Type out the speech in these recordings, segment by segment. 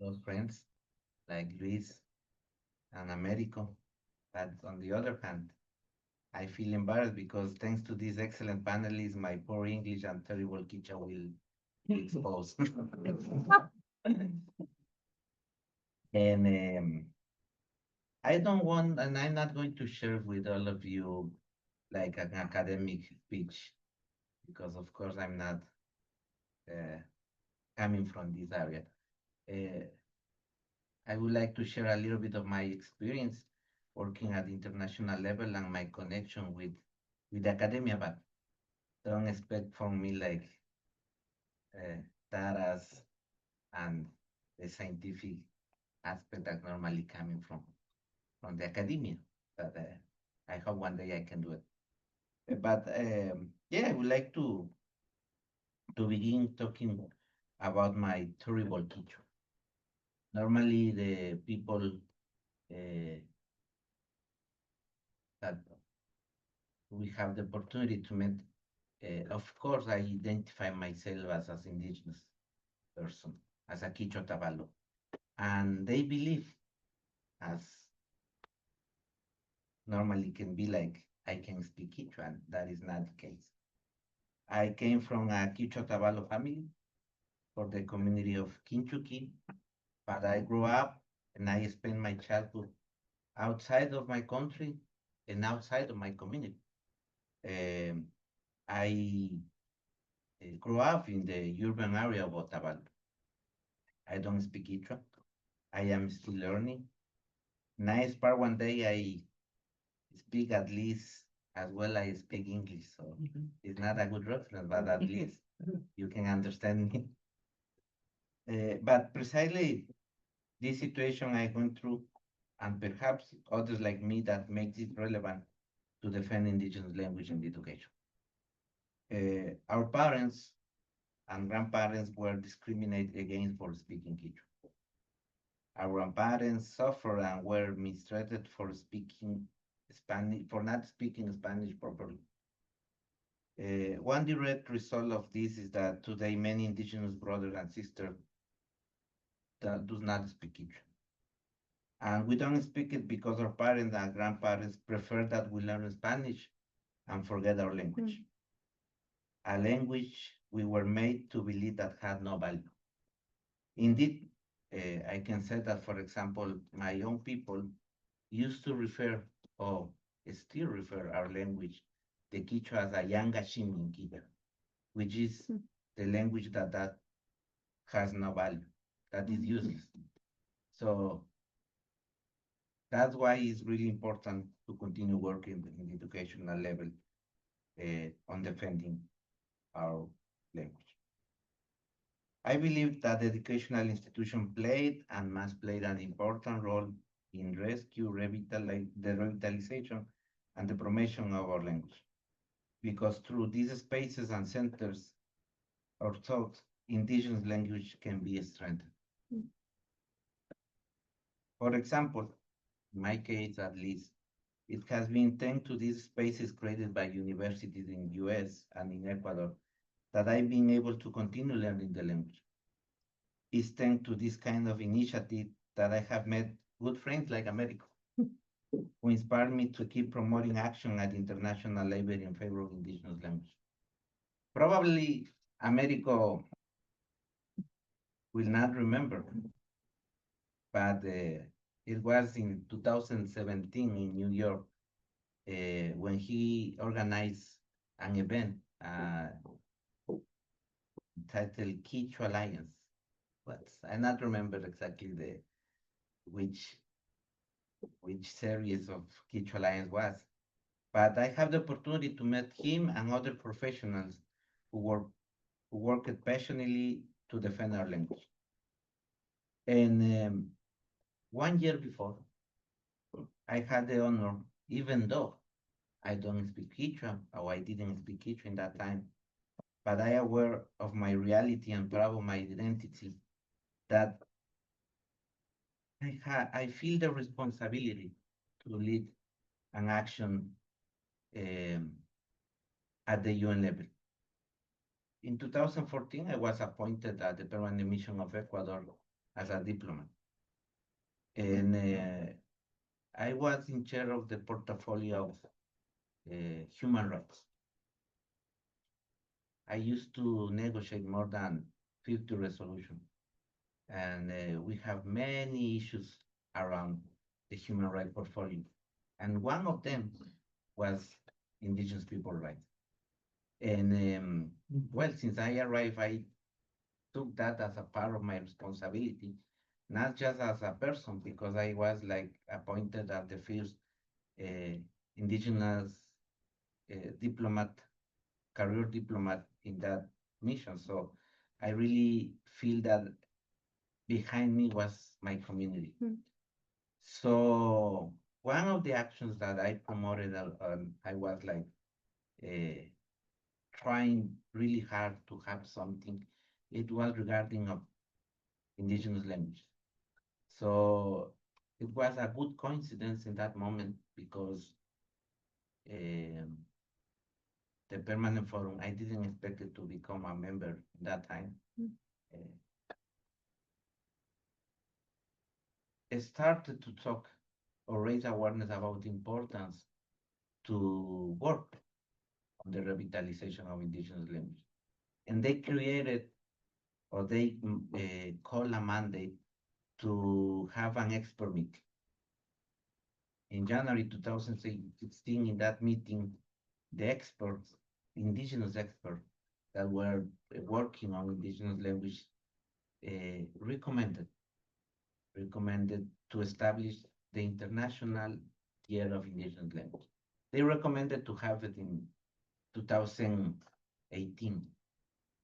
close friends like Luis and Américo. But on the other hand, I feel embarrassed because thanks to these excellent panelists, my poor English and terrible Quichua will be exposed. And I don't want, and I'm not going to share with all of you like an academic speech, because of course I'm not uh, coming from this area. Uh, I would like to share a little bit of my experience working at the international level and my connection with academia, but don't expect from me like data and the scientific aspect that normally coming from the academia. But I hope one day I can do it. But yeah, I would like to begin talking about my terrible teacher. Normally, the people that we have the opportunity to meet, of course, I identify myself as indigenous person, as a Quichua Tabalo, and they believe, as normally can be like, I can speak Quichua, and that is not the case. I came from a Quichua Tabalo family for the community of Quinchuqui, but I grew up and I spent my childhood outside of my country and outside of my community. Um, I grew up in the urban area of Otavalo. I don't speak Quechua. I am still learning. Nice part one day I speak at least as well I speak English, so it's not a good reference, but at least you can understand me. But precisely this situation I went through, and perhaps others like me that makes it relevant to defend indigenous language in education. Our parents and grandparents were discriminated against for speaking Quechua. Our grandparents suffered and were mistreated for speaking Spanish, for not speaking Spanish properly. One direct result of this is that today many indigenous brothers and sisters that do not speak Quechua. And we don't speak it because our parents and grandparents prefer that we learn Spanish and forget our language. A language we were made to believe that had no value. Indeed, I can say that, for example, my young people used to refer, or still refer our language, the Quechua as a Yanga Shiminquilla, which is the language that has no value, that is useless. So that's why it's really important to continue working in the educational level on defending our language. I believe that the educational institution played and must play an important role in rescue, the revitalization, and the promotion of our language. Because through these spaces and centers, our thought, indigenous language can be strengthened. For example, in my case at least, it has been thanks to these spaces created by universities in the US and in Ecuador that I've been able to continue learning the language. It's thanks to this kind of initiative that I have met good friends like Américo, who inspired me to keep promoting action at international level in favor of indigenous language. Probably Américo will not remember, but it was in 2017 in New York when he organized an event titled Quechua Alliance. But I not remember exactly which series of Quechua Alliance was. But I have the opportunity to meet him and other professionals who worked passionately to defend our language. And 1 year before, I had the honor, even though I don't speak Quechua, or I didn't speak Quechua in that time, but I am aware of my reality and proud of my identity, that I feel the responsibility to lead an action at the UN level. In 2014, I was appointed at the Permanent Mission of Ecuador as a diplomat. And I was in charge of the portfolio of human rights. I used to negotiate more than 50 resolutions, and we have many issues around the human rights portfolio. And one of them was indigenous people rights. And well, since I arrived, I took that as a part of my responsibility, not just as a person, because I was like appointed as the first indigenous diplomat, career diplomat in that mission. So I really feel that behind me was my community. So one of the actions that I promoted, I was like trying really hard to have something. It was regarding of indigenous language. So it was a good coincidence in that moment because the permanent forum, I didn't expect it to become a member that time. It started to talk or raise awareness about the importance to work on the revitalization of indigenous language. And they created, or they called a mandate to have an expert meeting. In January 2016, in that meeting, the experts, indigenous experts that were working on indigenous language recommended to establish the International Year of Indigenous Language. They recommended to have it in 2018,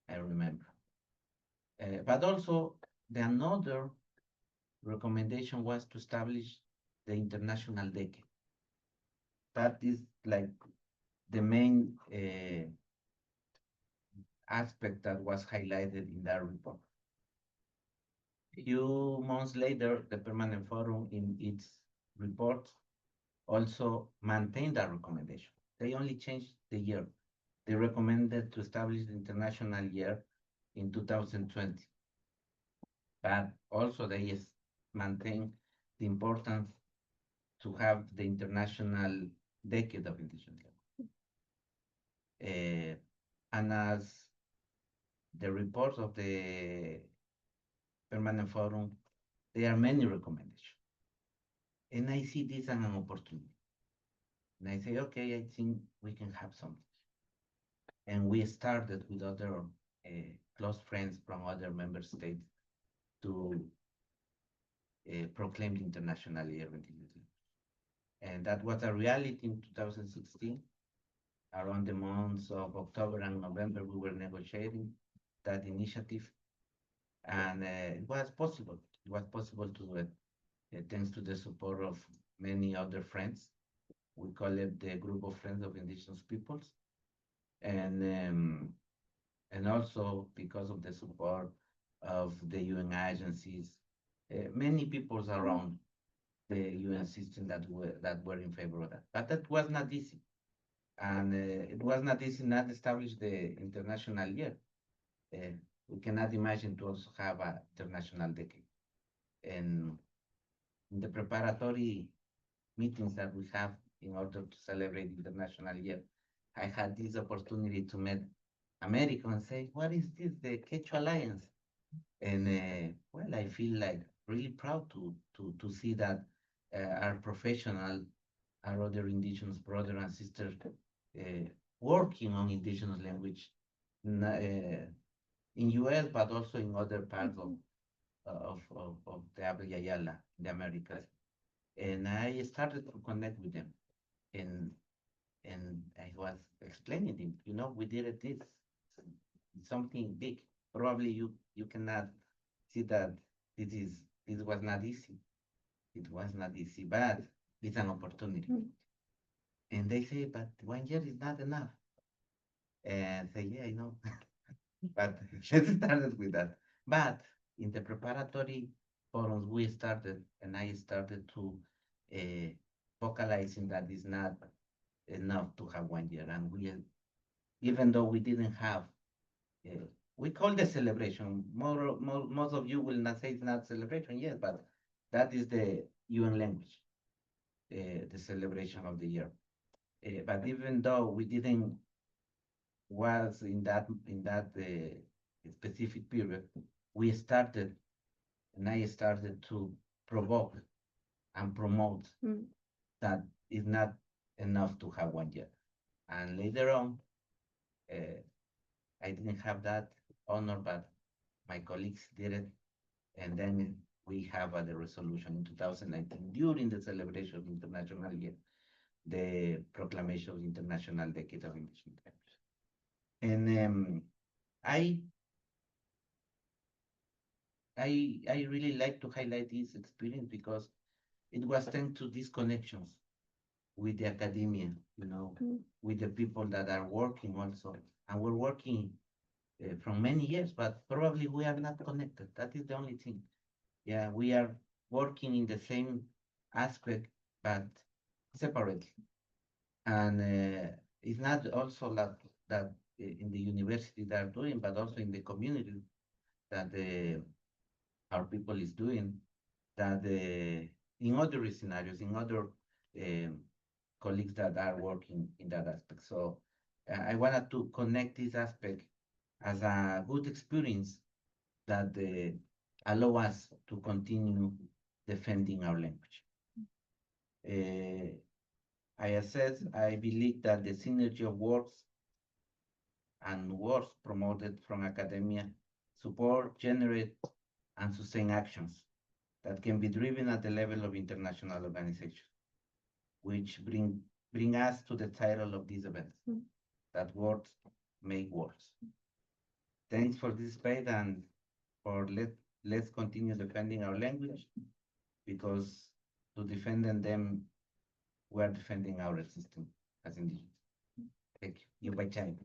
I remember. But also, the another recommendation was to establish the International Decade. That is like the main aspect that was highlighted in that report. A few months later, the Permanent Forum in its report also maintained that recommendation. They only changed the year. They recommended to establish the International Year in 2020. But also they maintain the importance to have the International Decade of Indigenous Language. And as the reports of the Permanent Forum, there are many recommendations. And I see this as an opportunity. And I say, okay, I think we can have something. And we started with other close friends from other member states to proclaim the International Year of Indigenous Language. And that was a reality in 2016. Around the months of October and November, we were negotiating that initiative. And it was possible. It was possible to do it thanks to the support of many other friends. We call it the Group of Friends of Indigenous Peoples. And also because of the support of the UN agencies, many peoples around the UN system that were in favor of that. But that was not easy. And it was not easy not establish the international year. We cannot imagine to also have an international decade. And in the preparatory meetings that we have in order to celebrate International Year, I had this opportunity to meet Américo and say, what is this, the Quechua Alliance? And well, I feel like really proud to see that our professional, our other indigenous brothers and sisters working on indigenous language in US, but also in other parts of the Abya Yala, the Americas. And I started to connect with them. And I was explaining them, you know, we did this, something big. Probably you cannot see that this was not easy. It was not easy, but it's an opportunity. And they say, but 1 year is not enough. And I say, yeah, I know. But let's start with that. But in the preparatory forums, we started, and I started to focalizing that is not enough to have 1 year. And we, even though we didn't have we call the celebration. Most of you will not say it's not celebration, yes, but that is the UN language, the celebration of the year. But even though we didn't was in that specific period, we started, and I started to provoke and promote that is not enough to have one yet. And later on, I didn't have that honor, but my colleagues did it. And then we have the resolution in 2019 during the celebration of International Year, the proclamation of International Decade of Indigenous Languages. And I really like to highlight this experience because it was thanks to these connections with the academia, with the people that are working also. And we're working from many years, but probably we are not connected. That is the only thing. Yeah, we are working in the same aspect, but separately. And it's not also like that in the university they are doing, but also in the community that our people is doing, that in other scenarios, in other colleagues that are working in that aspect. So I wanted to connect this aspect as a good experience that allow us to continue defending our language. I assess, I believe that the synergy of works and works promoted from academia support, generate, and sustain actions that can be driven at the level of international organizations, which bring us to the title of this event, that words make words. Thanks for this space, and let's continue defending our language, because to defend them, we are defending our existence as indigenous. Thank you. You by time.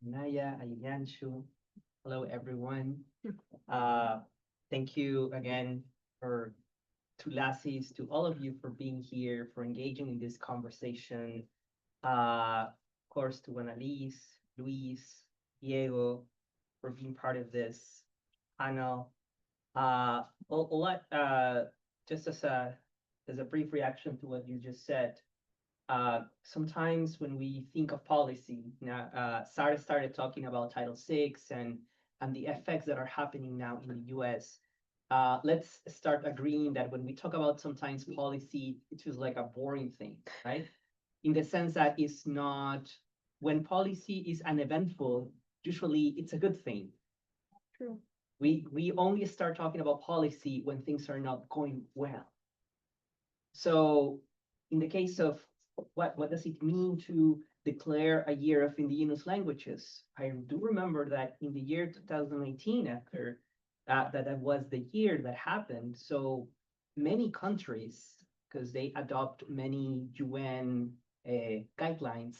Naya, Ayanshu, hello everyone. Thank you again to Lassies, to all of you for being here, for engaging in this conversation. Of course, to Analiz, Luis, Diego, for being part of this panel. Just as a brief reaction to what you just said. Sometimes when we think of policy, now Sarah started talking about Title VI and the effects that are happening now in the US. Let's start agreeing that when we talk about sometimes policy, it feels like a boring thing, right? In the sense that it's not, when policy is uneventful, usually it's a good thing. True. We only start talking about policy when things are not going well. So in the case of what does it mean to declare a year of indigenous languages? I do remember that in the year 2018, after that was the year that happened. So many countries, because they adopt many UN guidelines.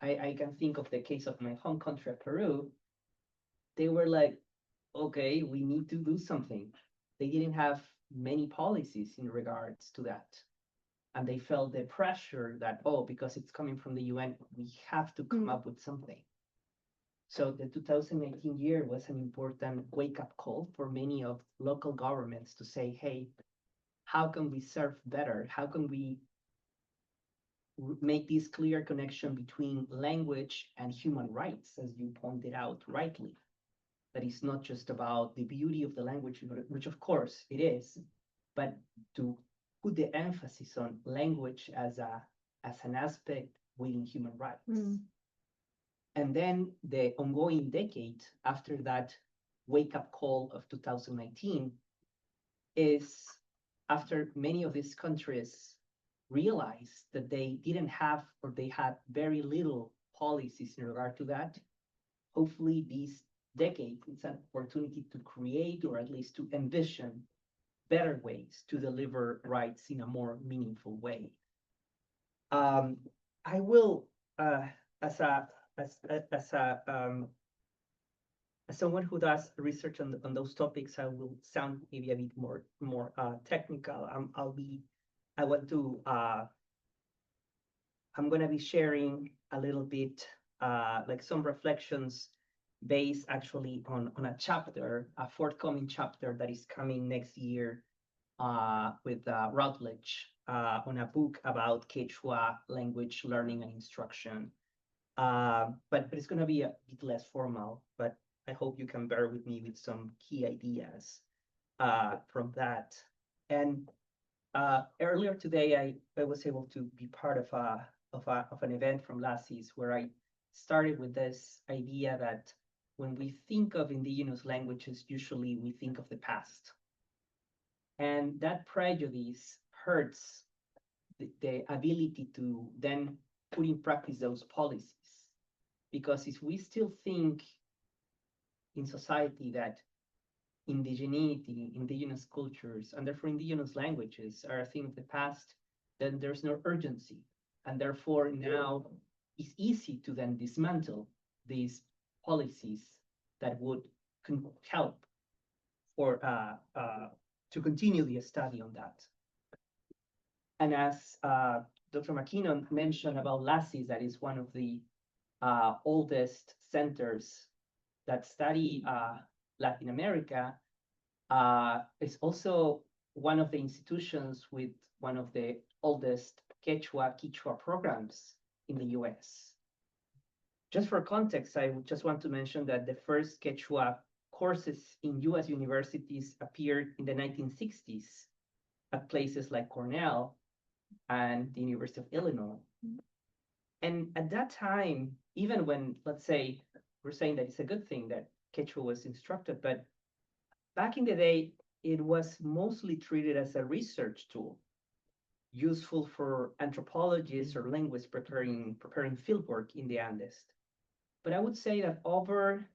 I can think of the case of my home country, Peru. They were like, okay, we need to do something. They didn't have many policies in regards to that. And they felt the pressure that, oh, because it's coming from the UN, we have to come up with something. So the 2018 year was an important wake-up call for many of local governments to say, hey, how can we serve better? How can we make this clear connection between language and human rights, as you pointed out rightly? That is not just about the beauty of the language, which of course it is, but to put the emphasis on language as an aspect within human rights. And then the ongoing decade after that wake-up call of 2019 is after many of these countries realized that they didn't have, or they had very little policies in regard to that. Hopefully this decade is an opportunity to create, or at least to envision, better ways to deliver rights in a more meaningful way. I will, as as someone who does research on those topics, I will sound maybe a bit more technical. I want to I'm going to be sharing a little bit like some reflections based actually on a chapter, a forthcoming chapter that is coming next year with Routledge on a book about Quechua language learning and instruction. But it's going to be a bit less formal, but I hope you can bear with me with some key ideas from that. And earlier today, I was able to be part of an event from LACIS where I started with this idea that when we think of indigenous languages, usually we think of the past. And that prejudice hurts the ability to then put in practice those policies. Because if we still think in society that indigeneity, indigenous cultures, and therefore indigenous languages are a thing of the past, then there's no urgency. And therefore now it's easy to then dismantle these policies that would help for to continue the study on that. And as Dr. McKinnon mentioned about LACIS, that is one of the oldest centers that study Latin America, it's also one of the institutions with one of the oldest Quechua programs in the US. Just for context, I would just want to mention that the first Quechua courses in US universities appeared in the 1960s at places like Cornell and the University of Illinois. And at that time, even when, let's say, we're saying that it's a good thing that Quechua was instructed, but back in the day, it was mostly treated as a research tool, useful for anthropologists or linguists preparing fieldwork in the Andes. But I would say that over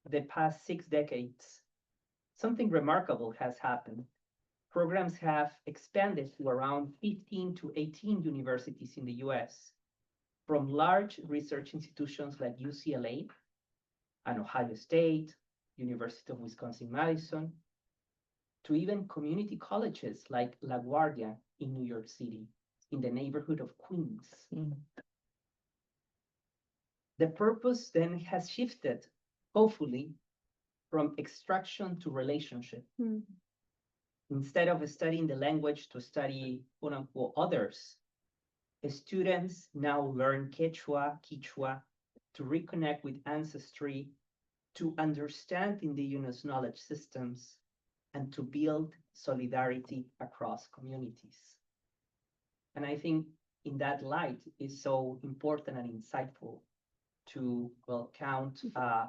the past 6 decades, something remarkable has happened. Programs have expanded to around 15 to 18 universities in the US, from large research institutions like UCLA and Ohio State, University of Wisconsin-Madison, to even community colleges like LaGuardia in New York City, in the neighborhood of Queens. The purpose then has shifted, hopefully, from extraction to relationship. Instead of studying the language to study, quote unquote, others, students now learn Quechua, Quichua, to reconnect with ancestry, to understand indigenous knowledge systems, and to build solidarity across communities. And I think in that light is so important and insightful to, well, count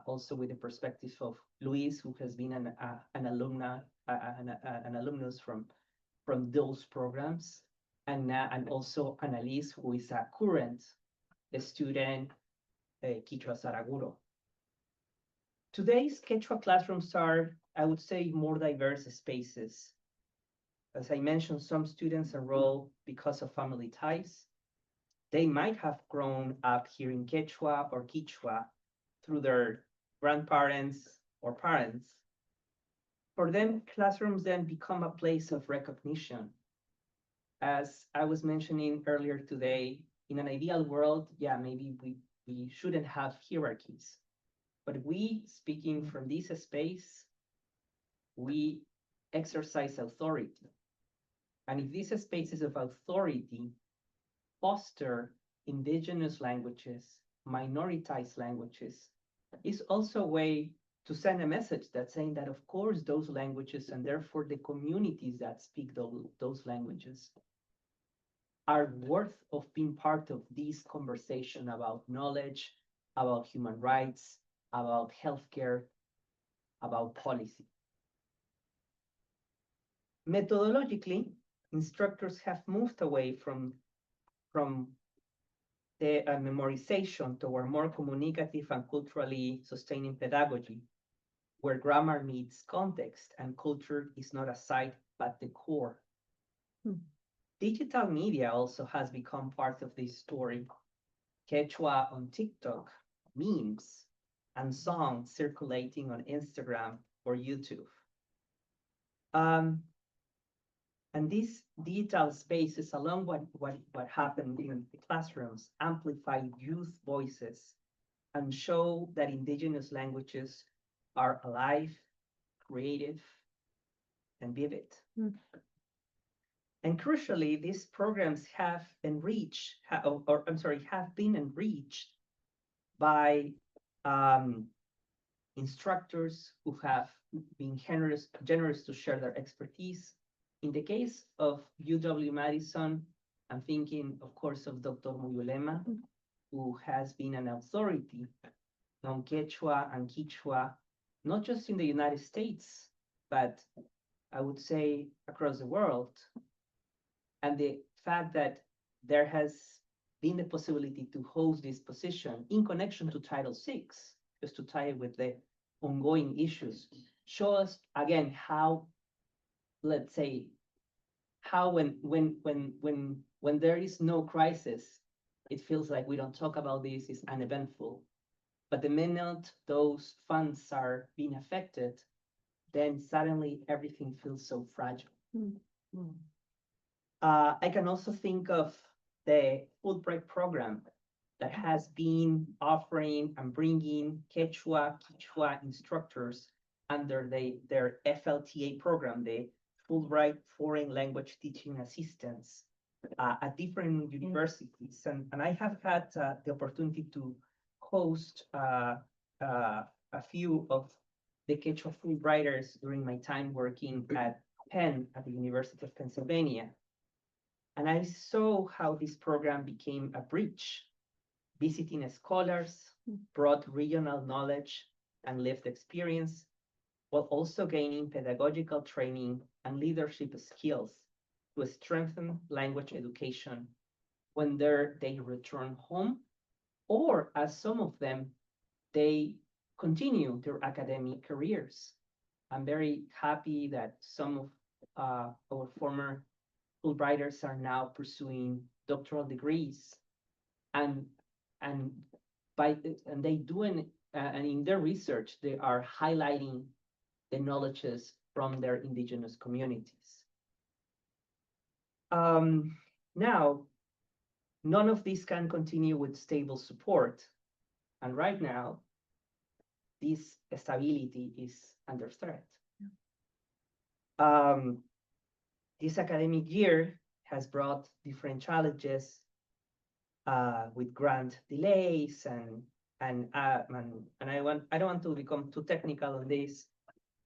also with the perspective of Luis, who has been an alumnus from those programs, and also Analiz, who is a current student, Quechua Saraguro. Today's Quechua classrooms are, I would say, more diverse spaces. As I mentioned, some students enroll because of family ties. They might have grown up hearing Quechua or Quichua through their grandparents or parents. For them, classrooms then become a place of recognition. As I was mentioning earlier today, in an ideal world, yeah, maybe we shouldn't have hierarchies. But we, speaking from this space, we exercise authority. And if these spaces of authority foster indigenous languages, minoritized languages, is also a way to send a message that's saying that, of course, those languages and therefore the communities that speak those languages are worth of being part of this conversation about knowledge, about human rights, about healthcare, about policy. Methodologically, instructors have moved away from the memorization toward more communicative and culturally sustaining pedagogy, where grammar meets context and culture is not a side but the core. Digital media also has become part of this story. Quechua on TikTok, memes, and songs circulating on Instagram or YouTube. And these digital spaces, along what happened in the classrooms, amplify youth voices and show that indigenous languages are alive, creative, and vivid. Mm. And crucially, these programs have enriched, have been enriched by instructors who have been generous to share their expertise. In the case of UW-Madison, I'm thinking, of course, of Dr. Muyulema, who has been an authority on Quechua and Quichua, not just in the United States, but I would say across the world. And the fact that there has been the possibility to host this position in connection to Title VI, just to tie it with the ongoing issues, show us again how, let's say, how when there is no crisis, it feels like we don't talk about this, it's uneventful. But the minute those funds are being affected, then suddenly everything feels so fragile. Mm-hmm. I can also think of the Fulbright program that has been offering and bringing Quechua, Quichua instructors under their FLTA program, the Fulbright Foreign Language Teaching Assistants, at different universities. And I have had the opportunity to host a few of the Quechua Fulbrighters during my time working at Penn at the University of Pennsylvania. And I saw how this program became a bridge. Visiting scholars brought regional knowledge and lived experience, while also gaining pedagogical training and leadership skills to strengthen language education when they return home, or as some of them, they continue their academic careers. I'm very happy that some of our former Fulbrighters are now pursuing doctoral degrees, and they doing and in their research they are highlighting the knowledges from their indigenous communities. Now, none of this can continue with stable support, and right now, this stability is under threat. Yeah. This academic year has brought different challenges with grant delays and I don't want to become too technical on this,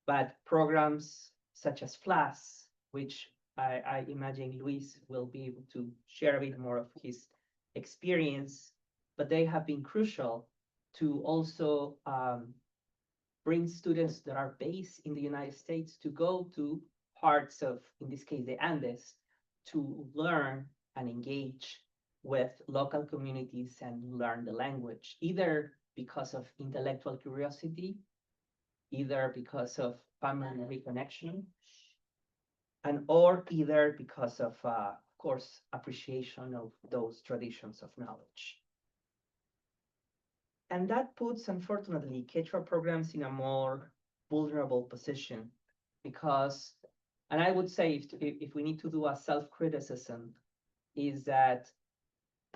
but programs such as FLAS, which I imagine Luis will be able to share a bit more of his experience, but they have been crucial to also bring students that are based in the United States to go to parts of, in this case, the Andes, to learn and engage with local communities and learn the language, either because of intellectual curiosity, either because of family reconnection, or either because of course, appreciation of those traditions of knowledge. And that puts, unfortunately, Quechua programs in a more vulnerable position because, and I would say if we need to do a self-criticism, is that,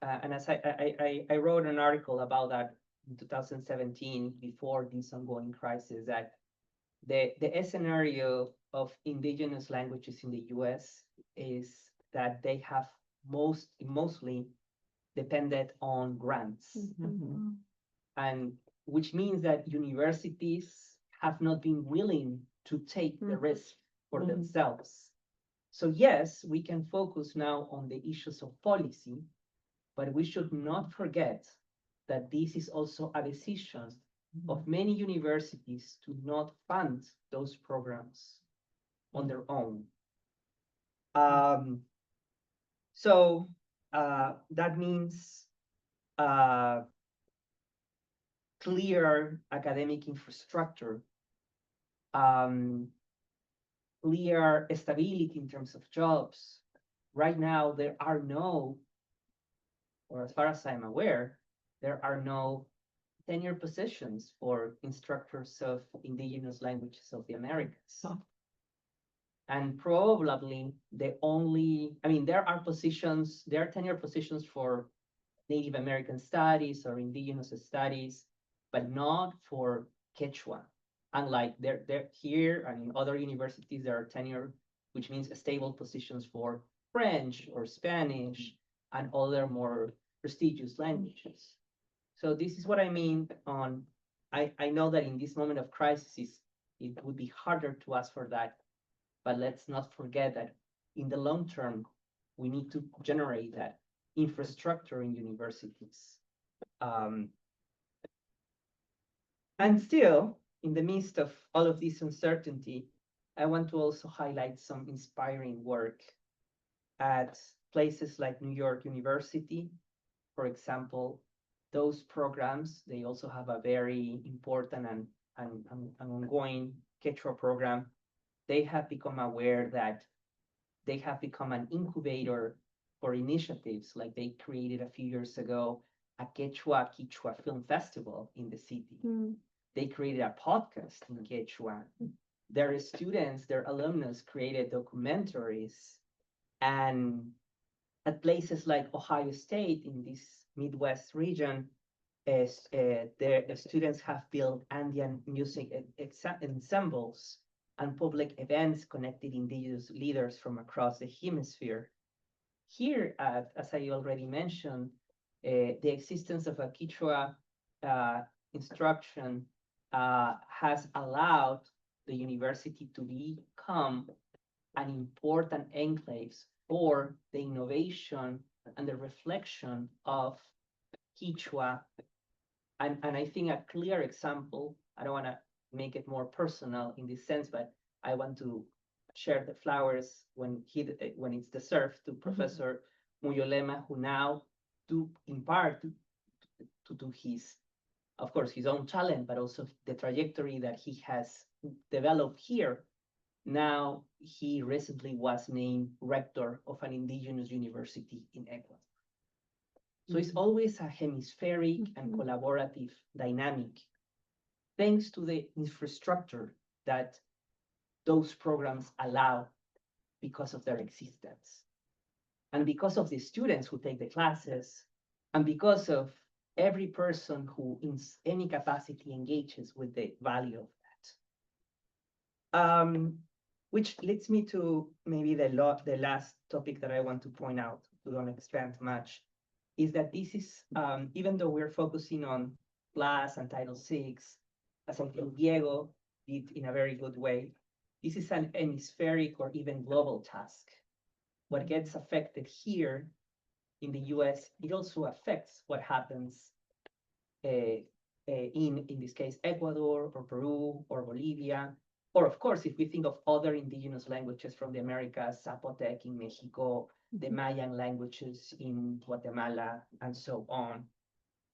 and as I wrote an article about that in 2017 before this ongoing crisis, that the scenario of indigenous languages in the US is that they have mostly depended on grants. Mm-hmm. And which means that universities have not been willing to take the risk for themselves. So yes, we can focus now on the issues of policy, but we should not forget that this is also a decision of many universities to not fund those programs on their own. So that means clear academic infrastructure, clear stability in terms of jobs. Right now, there are no, or as far as I'm aware, there are no tenure positions for instructors of indigenous languages of the Americas. And probably the only, I mean, there are tenure positions for Native American studies or indigenous studies, but not for Quechua. Unlike they're here and in other universities, there are tenure, which means stable positions for French or Spanish and other more prestigious languages. So this is what I mean on, I know that in this moment of crisis, it would be harder to ask for that, but let's not forget that in the long term, we need to generate that infrastructure in universities. And still, in the midst of all of this uncertainty, I want to also highlight some inspiring work at places like New York University. For example, those programs, they also have a very important and ongoing Quechua program. They have become aware that they have become an incubator for initiatives, like they created a few years ago a Quechua Film Festival in the city. They created a podcast in Quechua. Their students, their alumnus created documentaries. And at places like Ohio State in this Midwest region, the students have built Andean music ensembles and public events connecting indigenous leaders from across the hemisphere. Here, as I already mentioned, the existence of a Quechua instruction has allowed the university to become an important enclave for the innovation and the reflection of Quechua. And I think a clear example, I don't want to make it more personal in this sense, but I want to share the flowers when it's deserved to Professor Muyolema, who now in part to his, of course, his own talent, but also the trajectory that he has developed here. Now, he recently was named rector of an indigenous university in Ecuador. So it's always a hemispheric and collaborative dynamic, thanks to the infrastructure that those programs allow because of their existence, and because of the students who take the classes, and because of every person who in any capacity engages with the value of that. Which leads me to maybe the last topic that I want to point out, to don't expand much, is that this is, even though we're focusing on PLAS and Title VI, as I think Diego did in a very good way, this is an hemispheric or even global task. What gets affected here in the US, it also affects what happens in this case, Ecuador or Peru or Bolivia. Or of course, if we think of other indigenous languages from the Americas, Zapotec in Mexico, the Mayan languages in Guatemala, and so on.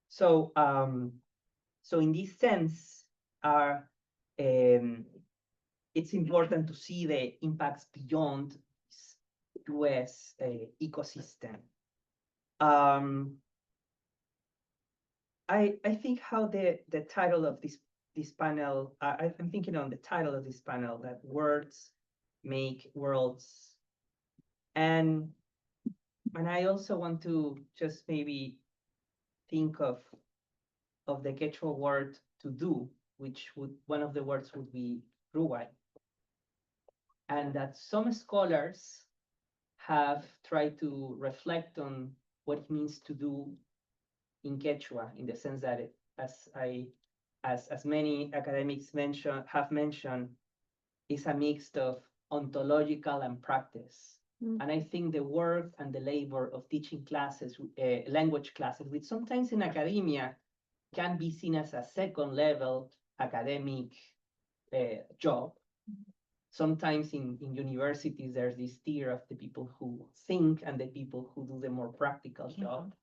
So, so in this sense, it's important to see the impacts beyond this US ecosystem. I think how the title of this panel, I'm thinking on the title of this panel, that words make worlds. And I also want to just maybe think of the Quechua word to do, which one of the words would be ruwai. And that some scholars have tried to reflect on what it means to do in Quechua, in the sense that as many academics have mentioned, is a mix of ontological and practice. And I think the work and the labor of teaching classes, language classes, which sometimes in academia can be seen as a second level academic job. Sometimes in universities, there's this tier of the people who think and the people who do the more practical job.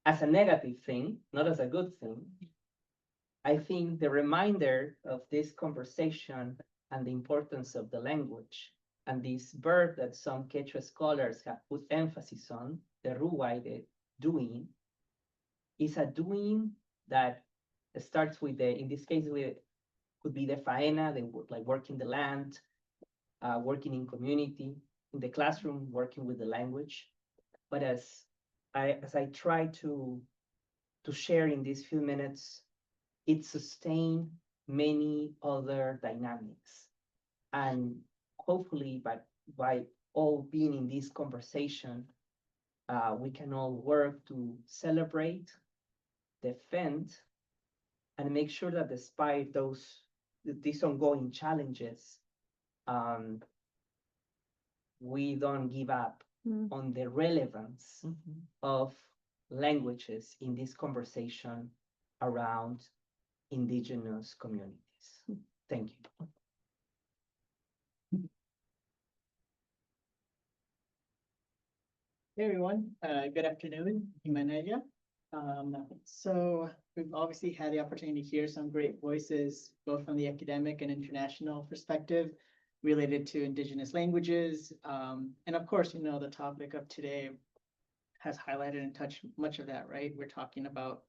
As a negative thing, not as a good thing. I think the reminder of this conversation and the importance of the language and this verb that some Quechua scholars have put emphasis on, the ruwai, the doing, is a doing that It starts with in this case, could be the faena, they would like working the land, working in community, in the classroom, working with the language. But as I try to share in these few minutes, it sustained many other dynamics. And hopefully by all being in this conversation, we can all work to celebrate, defend, and make sure that despite these ongoing challenges, we don't give up on the relevance of languages in this conversation around indigenous communities. Thank you. Hey everyone, good afternoon, Himalaya. So we've obviously had the opportunity to hear some great voices, both from the academic and international perspective related to indigenous languages. And of course, you know, the topic of today has highlighted and touched much of that, right? We're talking about,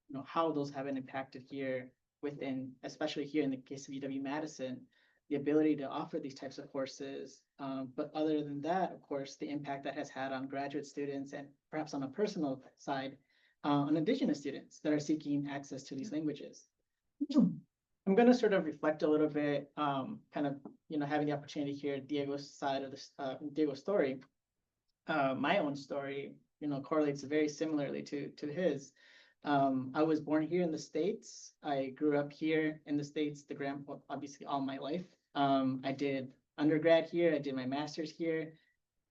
you know, how those have been impacted here within, especially here in the case of UW-Madison, the ability to offer these types of courses. But other than that, of course, the impact that has had on graduate students and perhaps on a personal side, on Indigenous students that are seeking access to these languages. I'm going to sort of reflect a little bit, kind of, you know, having the opportunity to hear Diego's side of this, Diego's story. My own story, you know, correlates very similarly to his. I was born here in the States. I grew up here in the States, obviously all my life. I did undergrad here. I did my master's here.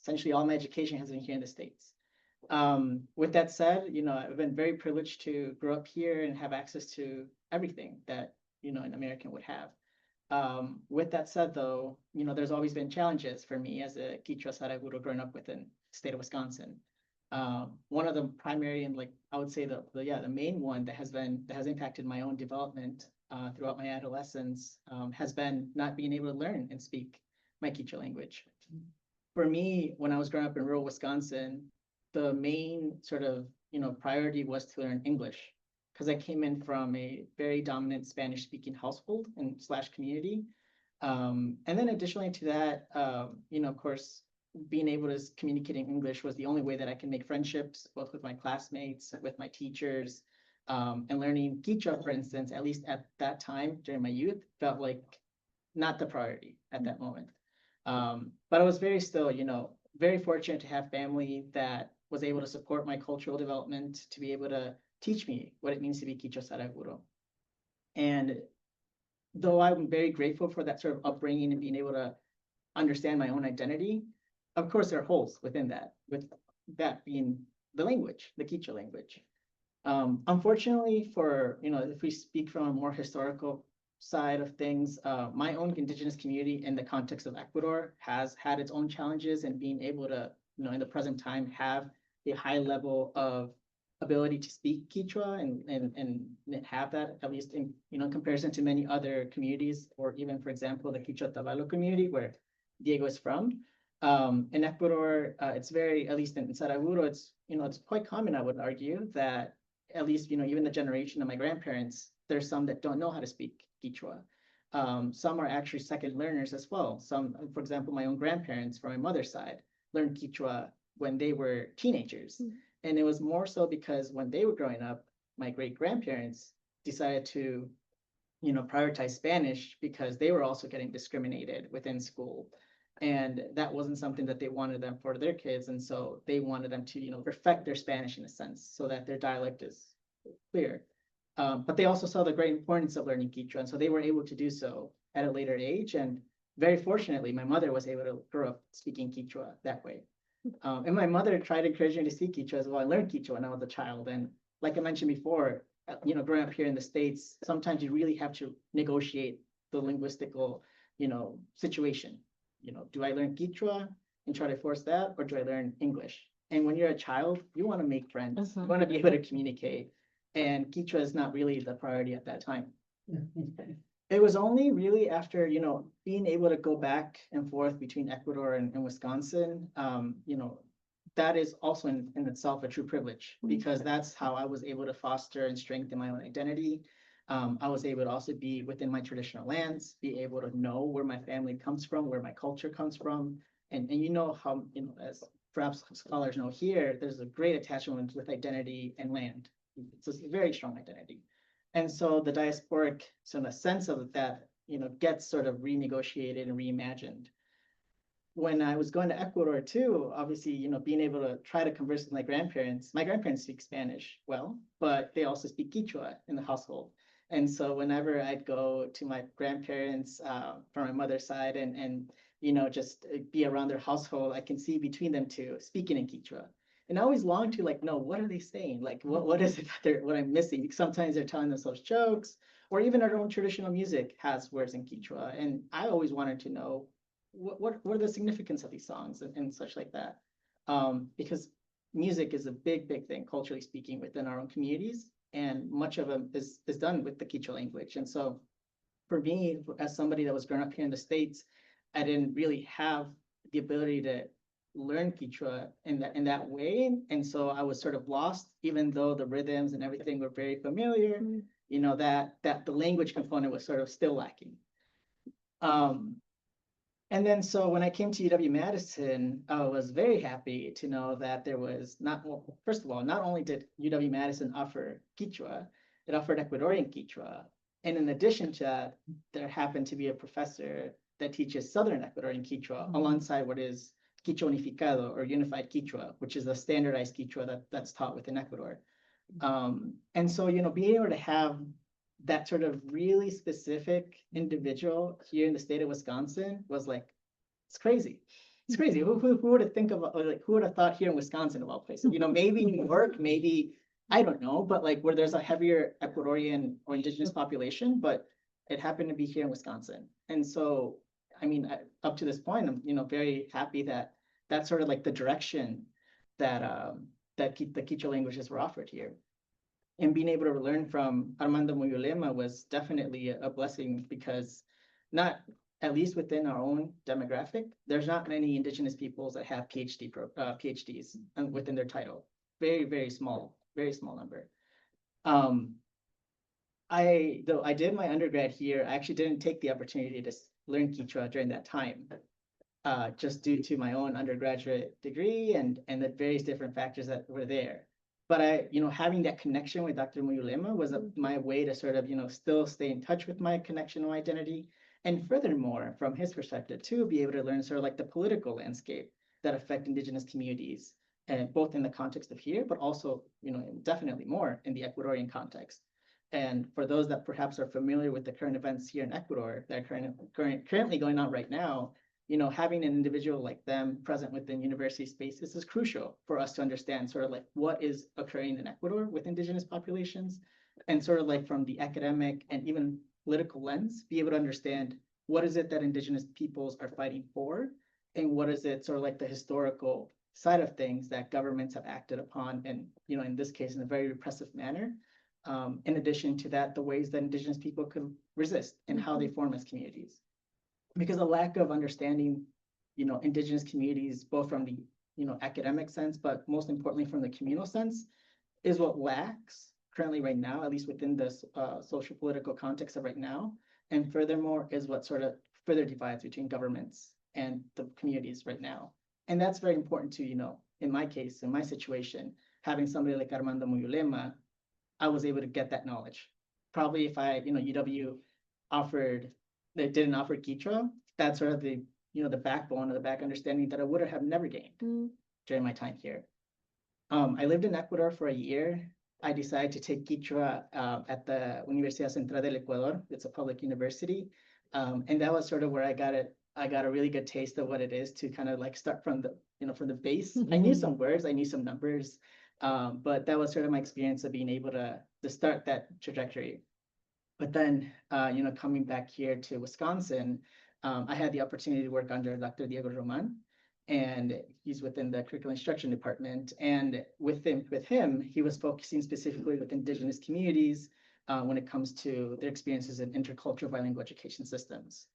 Essentially, all my education has been here in the States. With that said, you know, I've been very privileged to grow up here and have access to everything that, you know, an American would have. With that said, though, you know, there's always been challenges for me as a Quechua Saraguro growing up within the state of Wisconsin. One of the primary and like I would say the main one that has impacted my own development throughout my adolescence has been not being able to learn and speak my Quechua language. For me, when I was growing up in rural Wisconsin, the main sort of, you know, priority was to learn English because I came in from a very dominant Spanish speaking household and / community. And then additionally to that, you know, of course, being able to communicate in English was the only way that I can make friendships, both with my classmates, with my teachers, and learning Quechua, for instance, at least at that time during my youth, felt like not the priority at that moment. But I was still, you know, very fortunate to have family that was able to support my cultural development, to be able to teach me what it means to be Quechua Saraguro. And though I'm very grateful for that sort of upbringing and being able to understand my own identity, of course, there are holes within that, with that being the language, the Quechua language. Unfortunately, for, you know, if we speak from a more historical side of things, my own indigenous community in the context of Ecuador has had its own challenges in being able to, you know, in the present time, have a high level of ability to speak Quechua and have that, at least in, you know, comparison to many other communities, or even, for example, the Quechua Tabalo community where Diego is from. In Ecuador, it's very, at least in Saraguro, it's, you know, it's quite common, I would argue, that at least, you know, even the generation of my grandparents, there's some that don't know how to speak Quechua. Some are actually second learners as well. Some, for example, my own grandparents from my mother's side learned Quechua when they were teenagers. And it was more so because when they were growing up, my great-grandparents decided to, you know, prioritize Spanish because they were also getting discriminated within school. And that wasn't something that they wanted them for their kids. And so they wanted them to, you know, perfect their Spanish in a sense so that their dialect is clear. But they also saw the great importance of learning Quechua. And so they were able to do so at a later age. And very fortunately, my mother was able to grow up speaking Quechua that way. And my mother tried to encourage me to speak Quechua as well. I learned Quechua when I was a child. And like I mentioned before, you know, growing up here in the States, sometimes you really have to negotiate the linguistical, you know, situation. You know, do I learn Quechua and try to force that, or do I learn English? And when you're a child, you want to make friends. You want to be able to communicate. And Quechua is not really the priority at that time. It was only really after, you know, being able to go back and forth between Ecuador and Wisconsin, you know, that is also in itself a true privilege, because that's how I was able to foster and strengthen my own identity. I was able to also be within my traditional lands, be able to know where my family comes from, where my culture comes from. And you know how, you know, as perhaps scholars know here, there's a great attachment with identity and land. It's a very strong identity. And so the diasporic, so in a sense of that, you know, gets sort of renegotiated and reimagined. When I was going to Ecuador too, obviously, you know, being able to try to converse with my grandparents speak Spanish well, but they also speak Quechua in the household. And so whenever I'd go to my grandparents from my mother's side and you know, just be around their household, I can see between them two speaking in Quechua. And I always long to like know, what are they saying? Like, what is it that what I'm missing? Because sometimes they're telling themselves jokes, or even our own traditional music has words in Quechua. And I always wanted to know what are the significance of these songs and such like that. Because music is a big thing, culturally speaking, within our own communities. And much of them is done with the Quechua language. And so for me, as somebody that was grown up here in the States, I didn't really have the ability to learn Quechua in that way. And so I was sort of lost, even though the rhythms and everything were very familiar, you know, that the language component was sort of still lacking. And then so when I came to UW-Madison, I was very happy to know that there was well, first of all, not only did UW-Madison offer Quechua, it offered Ecuadorian Quechua. And in addition to that, there happened to be a professor that teaches Southern Ecuadorian Quechua alongside what is Quechua Unificado or Unified Quechua, which is a standardized Quechua that's taught within Ecuador. And so, you know, being able to have that sort of really specific individual here in the state of Wisconsin was like, it's crazy. It's crazy. Who would have think about, like, who would have thought here in Wisconsin of all places? You know, maybe New York, maybe, I don't know, but like where there's a heavier Ecuadorian or indigenous population, but it happened to be here in Wisconsin. And so, I mean, up to this point, I'm, you know, very happy that that's sort of like the direction that the Quechua languages were offered here. And being able to learn from Armando Muyulema was definitely a blessing, because not, at least within our own demographic, there's not many indigenous peoples that have PhDs within their title. Very small number. Though I did my undergrad here, I actually didn't take the opportunity to learn Quechua during that time, just due to my own undergraduate degree and the various different factors that were there. But you know, having that connection with Dr. Muyulema was my way to sort of, you know, still stay in touch with my connection and identity. And furthermore, from his perspective too, be able to learn sort of like the political landscape that affect indigenous communities, and both in the context of here, but also, you know, definitely more in the Ecuadorian context. And for those that perhaps are familiar with the current events here in Ecuador that are currently going on right now, you know, having an individual like them present within university spaces is crucial for us to understand sort of like what is occurring in Ecuador with indigenous populations, and sort of like from the academic and even political lens, be able to understand what is it that indigenous peoples are fighting for, and what is it sort of like the historical side of things that governments have acted upon, and, you know, in this case, in a very repressive manner. In addition to that, the ways that indigenous people can resist and how they form as communities. Because a lack of understanding, you know, indigenous communities, both from the, you know, academic sense, but most importantly from the communal sense, is what lacks currently right now, at least within this social political context of right now. And furthermore, is what sort of further divides between governments and the communities right now. And that's very important to, you know, in my case, in my situation, having somebody like Armando Muyulema, I was able to get that knowledge. Probably if I, you know, UW they didn't offer Quechua, that's sort of the, you know, the backbone of the back understanding that I would have never gained during my time here. I lived in Ecuador for a year. I decided to take Quechua at the Universidad Central del Ecuador. It's a public university. And that was sort of where I got a really good taste of what it is to kind of like start from the, you know, from the base. I knew some words, I knew some numbers, but that was sort of my experience of being able to start that trajectory. But then, you know, coming back here to Wisconsin, I had the opportunity to work under Dr. Diego Roman, and he's within the curriculum instruction department. And with him, he was focusing specifically with indigenous communities when it comes to their experiences in intercultural bilingual education systems.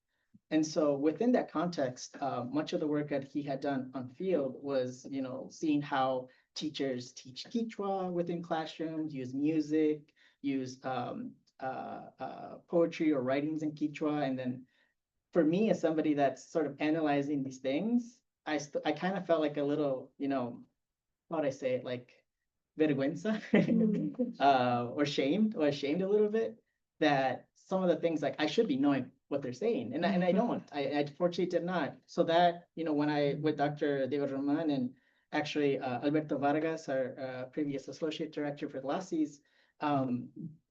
And so within that context, much of the work that he had done on field was, you know, seeing how teachers teach Quechua within classrooms, use music, use poetry or writings in Quechua. And then for me, as somebody that's sort of analyzing these things, I kind of felt like a little, how would I say it, like vergüenza, or ashamed a little bit, that some of the things, like, I should be knowing what they're saying, and I don't. I fortunately did not. So that, when I with Dr. David Roman and actually Alberto Vargas, our previous associate director for LASIs,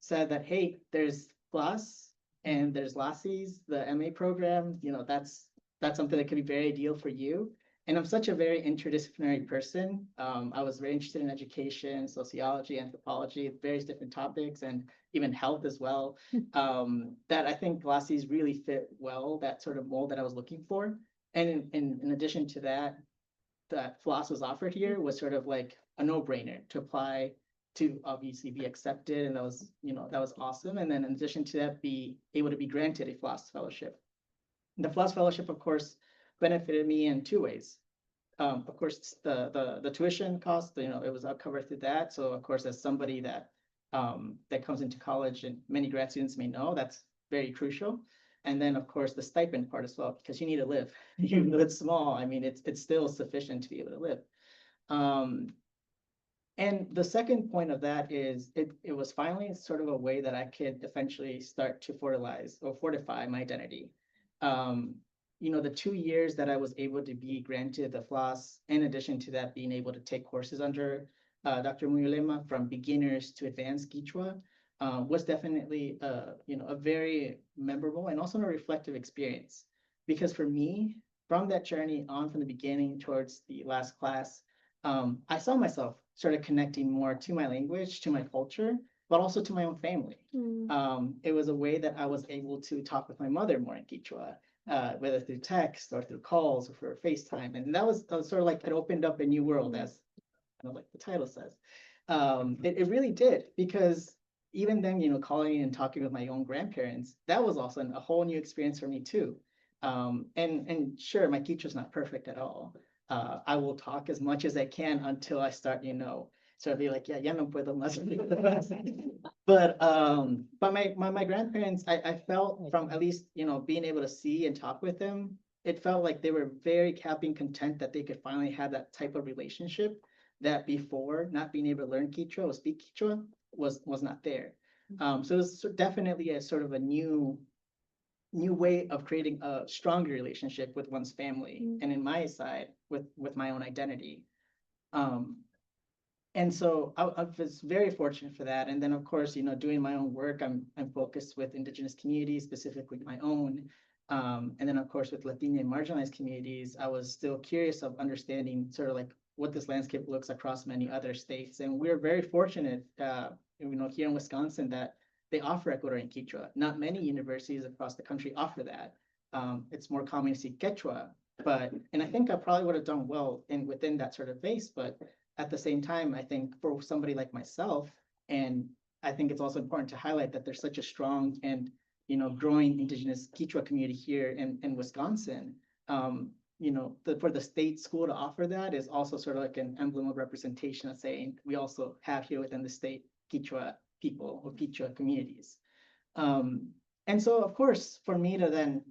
said that, hey, there's FLAS and there's LASIs, the MA program, that's something that could be very ideal for you. And I'm such a very interdisciplinary person. I was very interested in education, sociology, anthropology, various different topics, and even health as well. That I think LASIs really fit well, that sort of mold that I was looking for. And in addition to that, that FLOSS was offered here was sort of like a no-brainer to apply to obviously be accepted. And that was awesome. And then in addition to that, be able to be granted a FLOSS fellowship. The FLOSS fellowship, of course, benefited me in two ways. Of course, the tuition cost, it was covered through that. So of course, as somebody that comes into college, and many grad students may know, that's very crucial. And then of course the stipend part as well, because you need to live. Even though it's small, I mean, it's still sufficient to be able to live. And the second point of that is it was finally sort of a way that I could eventually start to fortify my identity. The 2 years that I was able to be granted the FLOSS, in addition to that, being able to take courses under Dr. Muyulema from beginners to advanced Quechua, was definitely a very memorable and also a reflective experience. Because for me, from that journey on from the beginning towards the last class, I saw myself sort of connecting more to my language, to my culture, but also to my own family. It was a way that I was able to talk with my mother more in Quechua, whether through text or through calls or for FaceTime. And that was sort of like, it opened up a new world, as like the title says. It really did, because even then, calling and talking with my own grandparents, that was also a whole new experience for me too. And sure, my Quechua is not perfect at all. I will talk as much as I can until I start, sort of be like, yeah, ya no puedo más. But my grandparents, I felt from at least, being able to see and talk with them, it felt like they were very happy and content that they could finally have that type of relationship that before, not being able to learn Quechua or speak Quechua was not there. So it was definitely a sort of a new way of creating a stronger relationship with one's family, and in my side with my own identity. And so I was very fortunate for that. And then of course, doing my own work, I'm focused with Indigenous communities, specifically my own. And then of course with Latino and marginalized communities, I was still curious of understanding sort of like what this landscape looks across many other states. And we're very fortunate, here in Wisconsin, that they offer Ecuadorian Quechua. Not many universities across the country offer that. It's more common to see Quechua, and I think I probably would have done well within that sort of base, but at the same time, I think for somebody like myself, and I think it's also important to highlight that there's such a strong and growing Indigenous Quechua community here in Wisconsin. For the state school to offer that is also sort of like an emblem of representation of saying we also have here within the state Quechua people or Quechua communities. And so of course, for me to then,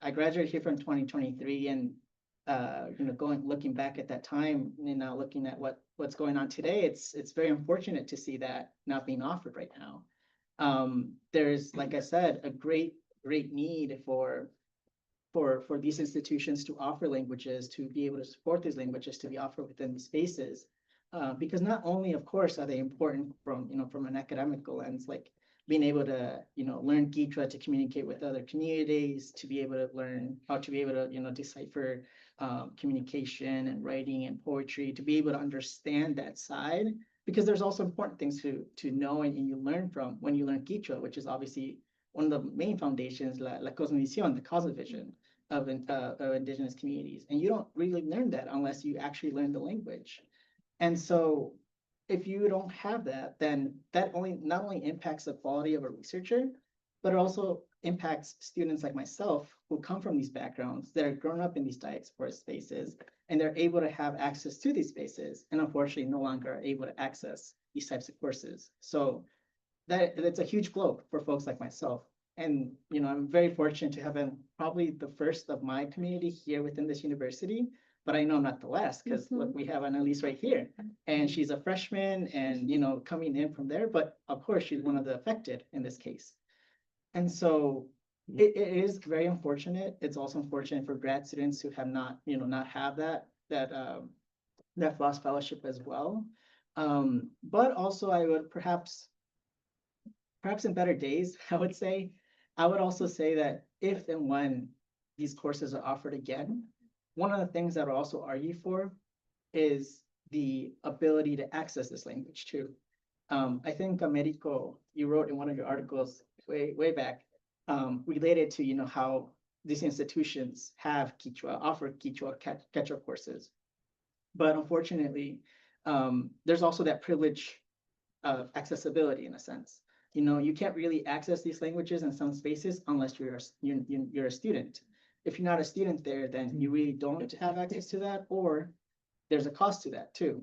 I graduated here from 2023, and looking back at that time, and now looking at what's going on today, it's very unfortunate to see that not being offered right now. There's, like I said, a great need for these institutions to offer languages, to be able to support these languages to be offered within these spaces. Because not only, of course, are they important from an academic lens, like being able to, learn Quechua to communicate with other communities, to be able to learn how to be able to, decipher communication and writing and poetry, to be able to understand that side, because there's also important things to know and you learn from when you learn Quechua, which is obviously one of the main foundations, la cosmovisión, the cosmovision of Indigenous communities. And you don't really learn that unless you actually learn the language. And so if you don't have that, then that not only impacts the quality of a researcher, but it also impacts students like myself who come from these backgrounds that are grown up in these diaspora spaces, and they're able to have access to these spaces, and unfortunately no longer are able to access these types of courses. So that's a huge blow for folks like myself. And, you know, I'm very fortunate to have been probably the first of my community here within this university, but I know I'm not the last, because look, we have Analiz right here, and she's a freshman and, you know, coming in from there, but of course, she's one of the affected in this case. And so it is very unfortunate. It's also unfortunate for grad students who have not, you know, not have that FLOS fellowship as well. But also I would perhaps in better days, I would say, I would also say that if and when these courses are offered again, one of the things that I'll also argue for is the ability to access this language too. I think Américo, you wrote in one of your articles way back, related to, you know, how these institutions have Quechua, offer Quechua catch-up courses. But unfortunately, there's also that privilege of accessibility in a sense. You know, you can't really access these languages in some spaces unless you're a student. If you're not a student there, then you really don't have access to that, or there's a cost to that too.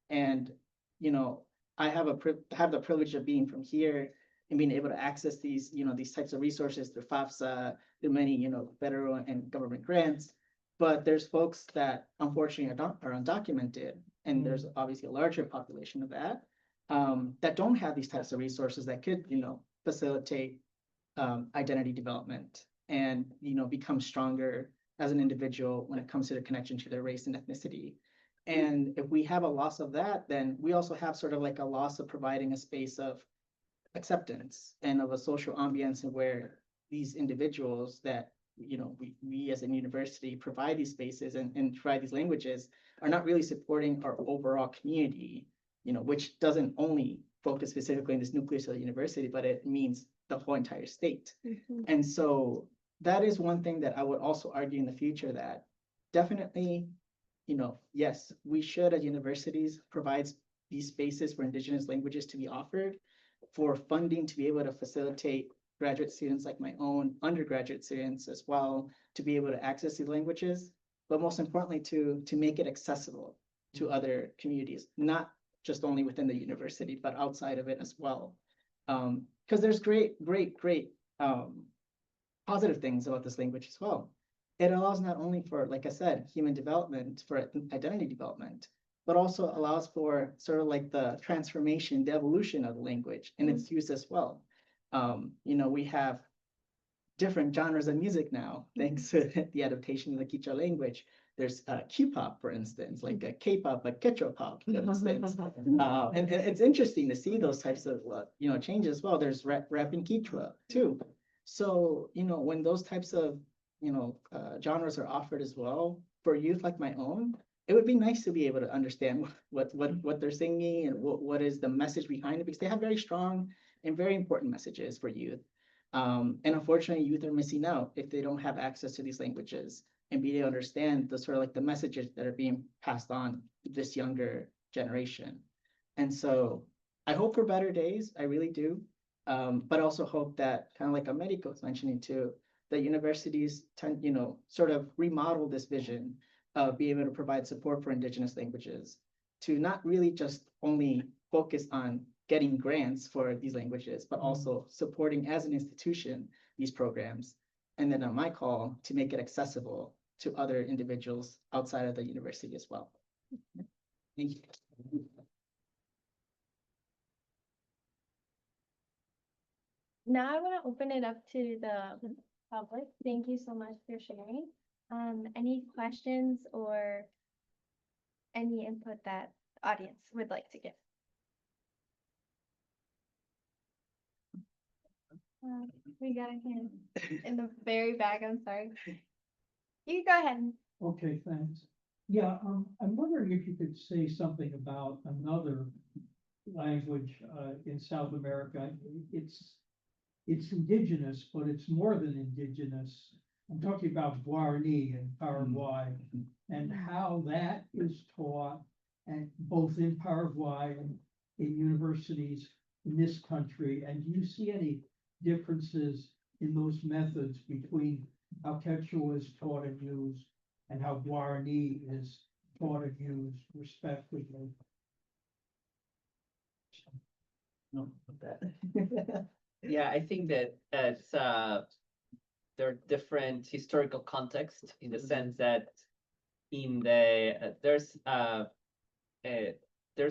And, you know, I have the privilege of being from here and being able to access these, you know, these types of resources through FAFSA, through many, you know, federal and government grants. But there's folks that unfortunately are undocumented, and there's obviously a larger population of that, that don't have these types of resources that could, you know, facilitate identity development and, you know, become stronger as an individual when it comes to the connection to their race and ethnicity. And if we have a loss of that, then we also have sort of like a loss of providing a space of acceptance and of a social ambience, and where these individuals that, you know, we as a university provide these spaces and provide these languages are not really supporting our overall community, you know, which doesn't only focus specifically in this nucleus of the university, but it means the whole entire state. And so that is one thing that I would also argue in the future, that definitely, you know, yes, we should as universities provide these spaces for Indigenous languages to be offered, for funding to be able to facilitate graduate students like my own, undergraduate students as well, to be able to access these languages, but most importantly, to make it accessible to other communities, not just only within the university, but outside of it as well. Because there's great positive things about this language as well. It allows not only for, like I said, human development, for identity development, but also allows for sort of like the transformation, the evolution of the language and its use as well. You know, we have different genres of music now, thanks to the adaptation of the Quechua language. There's Q-pop, for instance, like a K-pop, a Quechua pop, for instance. And it's interesting to see those types of, you know, changes as well. There's rap in Quechua too. So, you know, when those types of, you know, genres are offered as well for youth like my own, it would be nice to be able to understand what they're singing and what is the message behind it, because they have very strong and very important messages for youth. And unfortunately, youth are missing out if they don't have access to these languages and be able to understand the sort of like the messages that are being passed on to this younger generation. And so I hope for better days, I really do. But also hope that, kind of like Américo was mentioning too, that universities tend, you know, sort of remodel this vision of being able to provide support for Indigenous languages, to not really just only focus on getting grants for these languages, but also supporting as an institution these programs. And then on my call, to make it accessible to other individuals outside of the university as well. Thank you. Now I want to open it up to the public. Thank you so much for sharing. Any questions or any input that the audience would like to give? We got a hand in the very back. I'm sorry. You go ahead. Okay, thanks. Yeah, I'm wondering if you could say something about another language in South America. It's indigenous, but it's more than indigenous. I'm talking about Guarani in Paraguay and how that is taught, and both in Paraguay and in universities in this country. And do you see any differences in those methods between how Quechua is taught and used and how Guarani is taught and used respectively? No, with that. Yeah, I think that there are different historical contexts in the sense that in the there's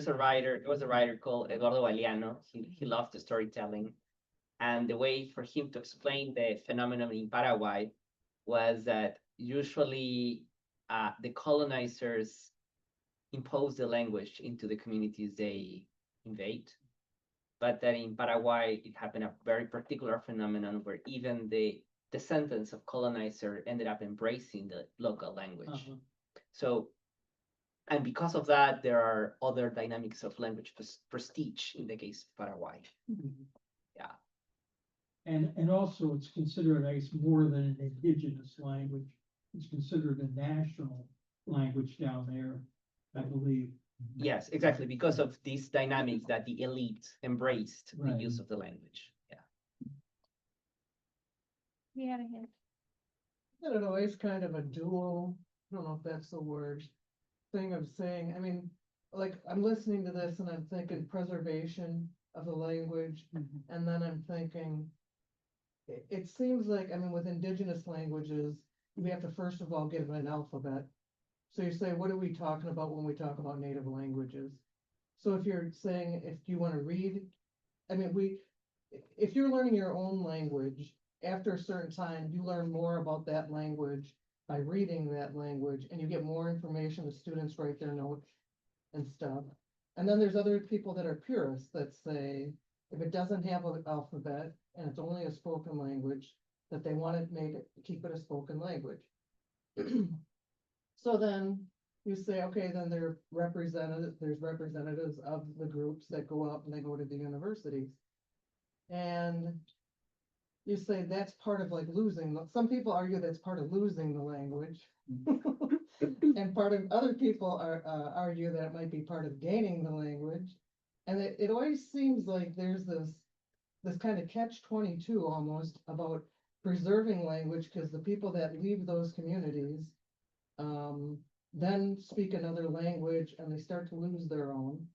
a writer, there was a writer called Eduardo Galeano. He loved the storytelling. And the way for him to explain the phenomenon in Paraguay was that usually the colonizers impose the language into the communities they invade. But that in Paraguay, it happened a very particular phenomenon where even the descendants of colonizer ended up embracing the local language. So, and because of that, there are other dynamics of language prestige in the case of Paraguay. Yeah. And also it's considered, I guess, more than an indigenous language. It's considered a national language down there, I believe. Yes, exactly, because of these dynamics that the elite embraced the Right. use of the language. Yeah. We had a hand. I don't know, it's kind of a dual, I don't know if that's the word, thing of saying, I mean, like, I'm listening to this and I'm thinking preservation of the language, and then I'm thinking, it seems like, I mean, with indigenous languages, we have to first of all give an alphabet. So you say, what are we talking about when we talk about native languages? So if you're saying, if you want to read, I mean, if you're learning your own language, after a certain time, you learn more about that language by reading that language, and you get more information. The students write their notes and stuff. And then there's other people that are purists that say, if it doesn't have an alphabet and it's only a spoken language, that they want to keep it a spoken language. So then you say, okay, then there's representatives of the groups that go out and they go to the universities. And you say that's part of like losing, some people argue that's part of losing the language. And other people argue that it might be part of gaining the language. And it always seems like there's this kind of catch-22 almost about preserving language, because the people that leave those communities then speak another language and they start to lose their own.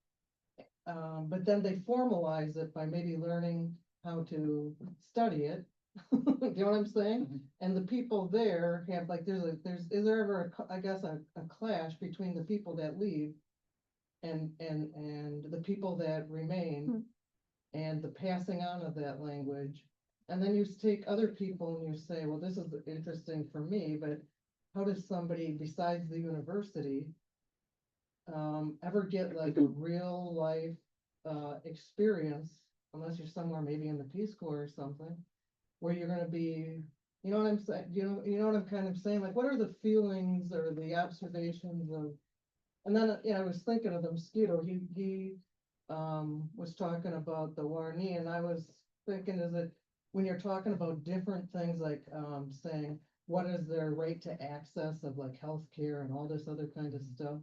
But then they formalize it by maybe learning how to study it. Do you know what I'm saying? And the people there have like, is there ever a clash between the people that leave and the people that remain, and the passing on of that language? And then you take other people and you say, well, this is interesting for me, but how does somebody besides the university ever get like a real life experience, unless you're somewhere maybe in the Peace Corps or something, where you're gonna be, you know what I'm saying? You know what I'm kind of saying? Like, what are the feelings or the observations of? And then, I was thinking of the mosquito. He was talking about the Warni, and I was thinking, is it when you're talking about different things, like saying what is their right to access of like healthcare and all this other kind of stuff,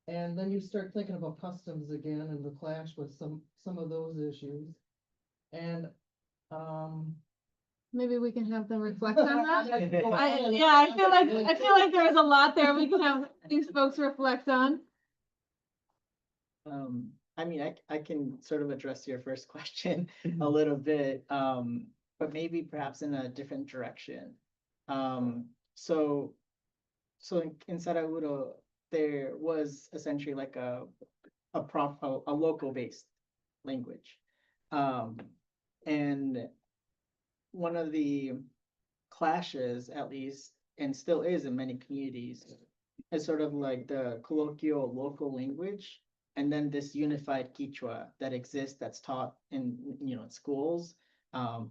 and then you start thinking about customs again and the clash with some of those issues, and maybe we can have them reflect on that. I feel like there was a lot there we can have these folks reflect on. I mean, I can sort of address your first question a little bit, but maybe perhaps in a different direction. So in Sarajevo, there was essentially like a local based language. And one of the clashes, at least, and still is in many communities, is sort of like the colloquial local language, and then this unified Quechua that exists, that's taught in schools.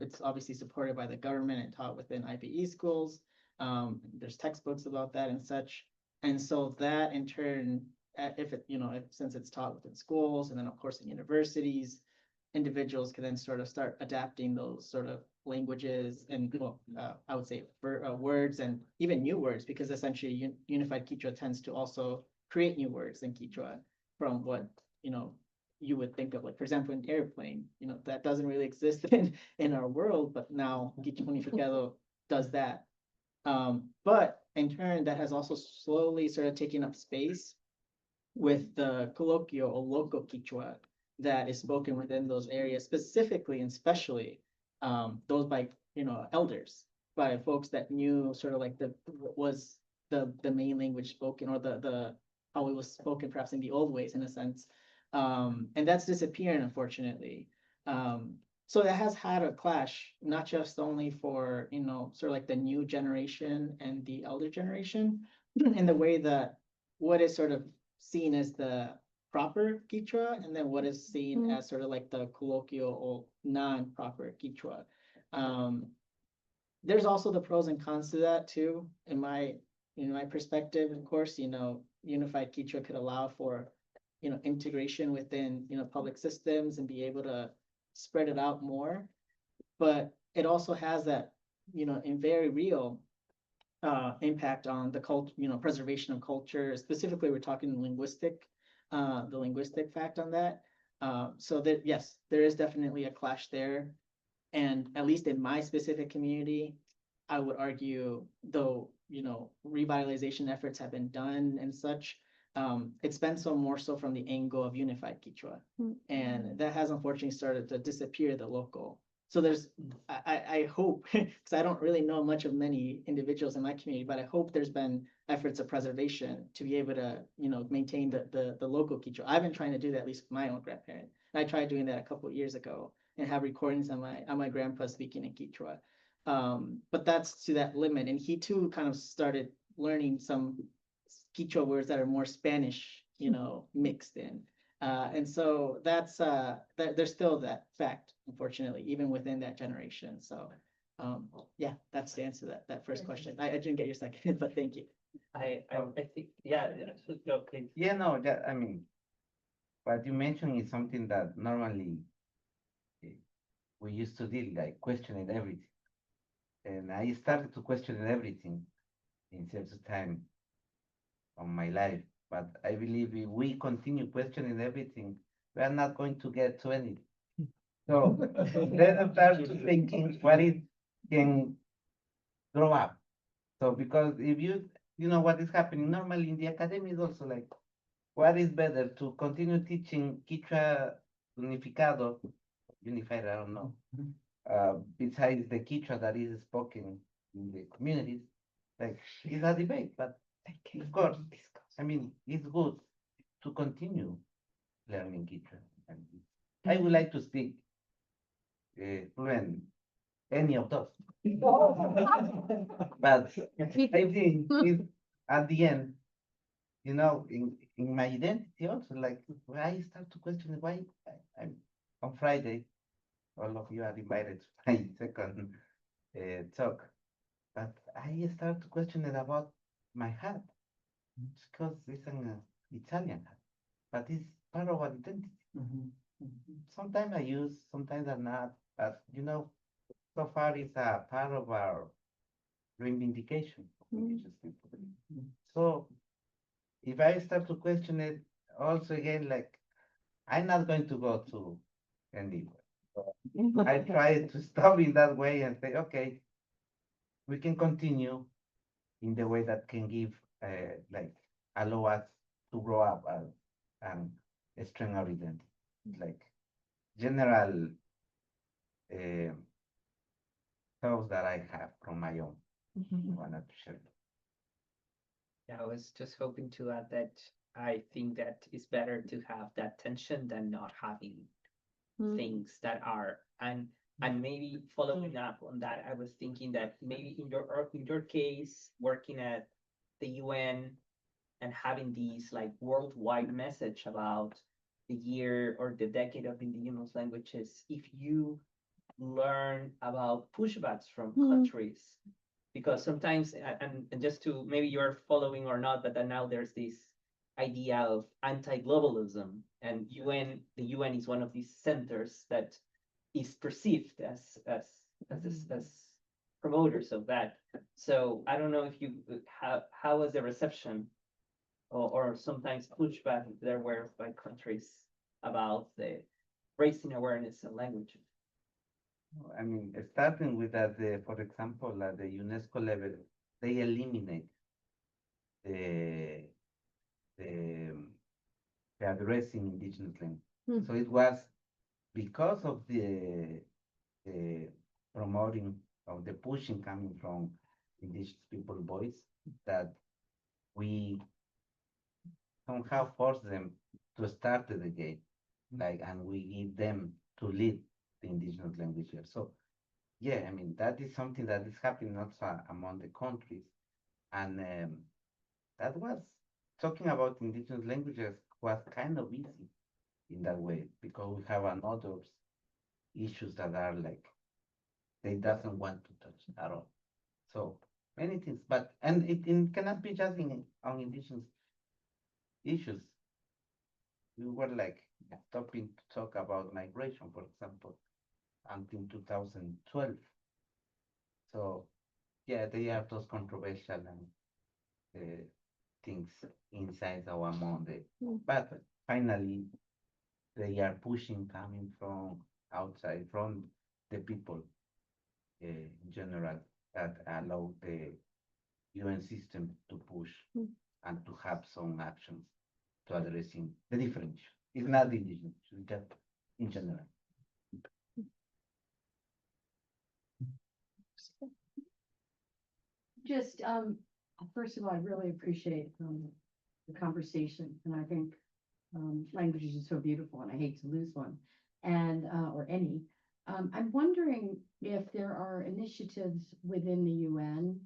It's obviously supported by the government and taught within IBE schools. There's textbooks about that and such. And so that in turn, since it's taught within schools and then of course in universities, individuals can then sort of start adapting those sort of languages and I would say words and even new words, because essentially unified Quechua tends to also create new words in Quechua from what you would think of, like for example an airplane, that doesn't really exist in our world, but now Quechua Unificado does that. But in turn, that has also slowly sort of taken up space with the colloquial or local Quechua that is spoken within those areas, specifically and especially those by, elders, by folks that knew sort of like what was the main language spoken, or the how it was spoken perhaps in the old ways, in a sense. And that's disappearing, unfortunately. So that has had a clash, not just only for, sort of like the new generation and the elder generation, in the way that what is sort of seen as the proper Quechua, and then what is seen as sort of like the colloquial or non-proper Quechua. There's also the pros and cons to that too, in my perspective. Of course, unified Quechua could allow for, integration within, public systems and be able to spread it out more. But it also has that, in very real impact on the culture, preservation of culture. Specifically, we're talking the linguistic fact on that. So that, yes, there is definitely a clash there. And at least in my specific community, I would argue, though, revitalization efforts have been done and such, it's been more so from the angle of unified Quechua. And that has unfortunately started to disappear, the local. So I hope, because I don't really know much of many individuals in my community, but I hope there's been efforts of preservation to be able to, maintain the local Quechua. I've been trying to do that, at least with my own grandparent. And I tried doing that a couple of years ago, and have recordings on my grandpa speaking in Quechua. But that's to that limit. And he too kind of started learning some Quechua words that are more Spanish, mixed in. And so that's there's still that fact, unfortunately, even within that generation. So yeah, that's the answer to that first question. I didn't get your second, but thank you. I think, yeah, okay. Yeah, no, I mean, what you mentioned is something that normally we used to deal, like questioning everything. And I started to question everything in certain time of my life. But I believe if we continue questioning everything, we are not going to get to anything. So let's start thinking what it can grow up. So because if you know what is happening normally in the academy is also like, what is better to continue teaching Quechua unificado, unified, I don't know, besides the Quechua that is spoken in the communities, like it's a debate, but of course, I mean, it's good to continue learning Quechua. And I would like to speak fluent any of those. But I think it's at the end, in my identity also, like when I start to question why I'm on Friday, all of you are invited to my second talk, but I start to question it about my hat, because it's an Italian hat, but it's part of our identity. Sometimes I use, sometimes I'm not, but so far it's a part of our reivindication of indigenous people. So if I start to question it also again, like I'm not going to go to anywhere. So I try to stop in that way and say, okay, we can continue in the way that can give, like, allow us to grow up and strengthen our identity. Like general thoughts that I have from my own. Wanted to share. Yeah, I was just hoping to add that I think that it's better to have that tension than not having things that are, and maybe following up on that, I was thinking that maybe in your case, working at the UN and having these like worldwide message about the year or the decade of indigenous languages, if you learn about pushbacks from countries, because sometimes, and just to, maybe you're following or not, but then now there's this idea of anti-globalism, and the UN is one of these centers that is perceived as promoters of that. So I don't know if you, how was the reception or sometimes pushback there were by countries about the raising awareness of language? I mean, starting with that, for example, at the UNESCO level, they eliminate the addressing indigenous language. Hmm. So it was because of the promoting of the pushing coming from indigenous people voice that we somehow force them to start the game, like, and we give them to lead the indigenous language here. So, yeah, I mean, that is something that is happening also among the countries. And that was talking about indigenous languages was kind of easy in that way because we have another issues that are like they doesn't want to touch at all. So many things, but and it cannot be just on indigenous issues. We were like stopping to talk about migration, for example, until 2012. So yeah, they have those controversial things inside our monde. But finally, they are pushing coming from outside, from the people in general that allow the UN system to push and to have some actions to addressing the different issues. It's not indigenous, it's just in general. Just, first of all, I really appreciate, the conversation, and I think, languages are so beautiful, and I hate to lose one, and, or any. I'm wondering if there are initiatives within the UN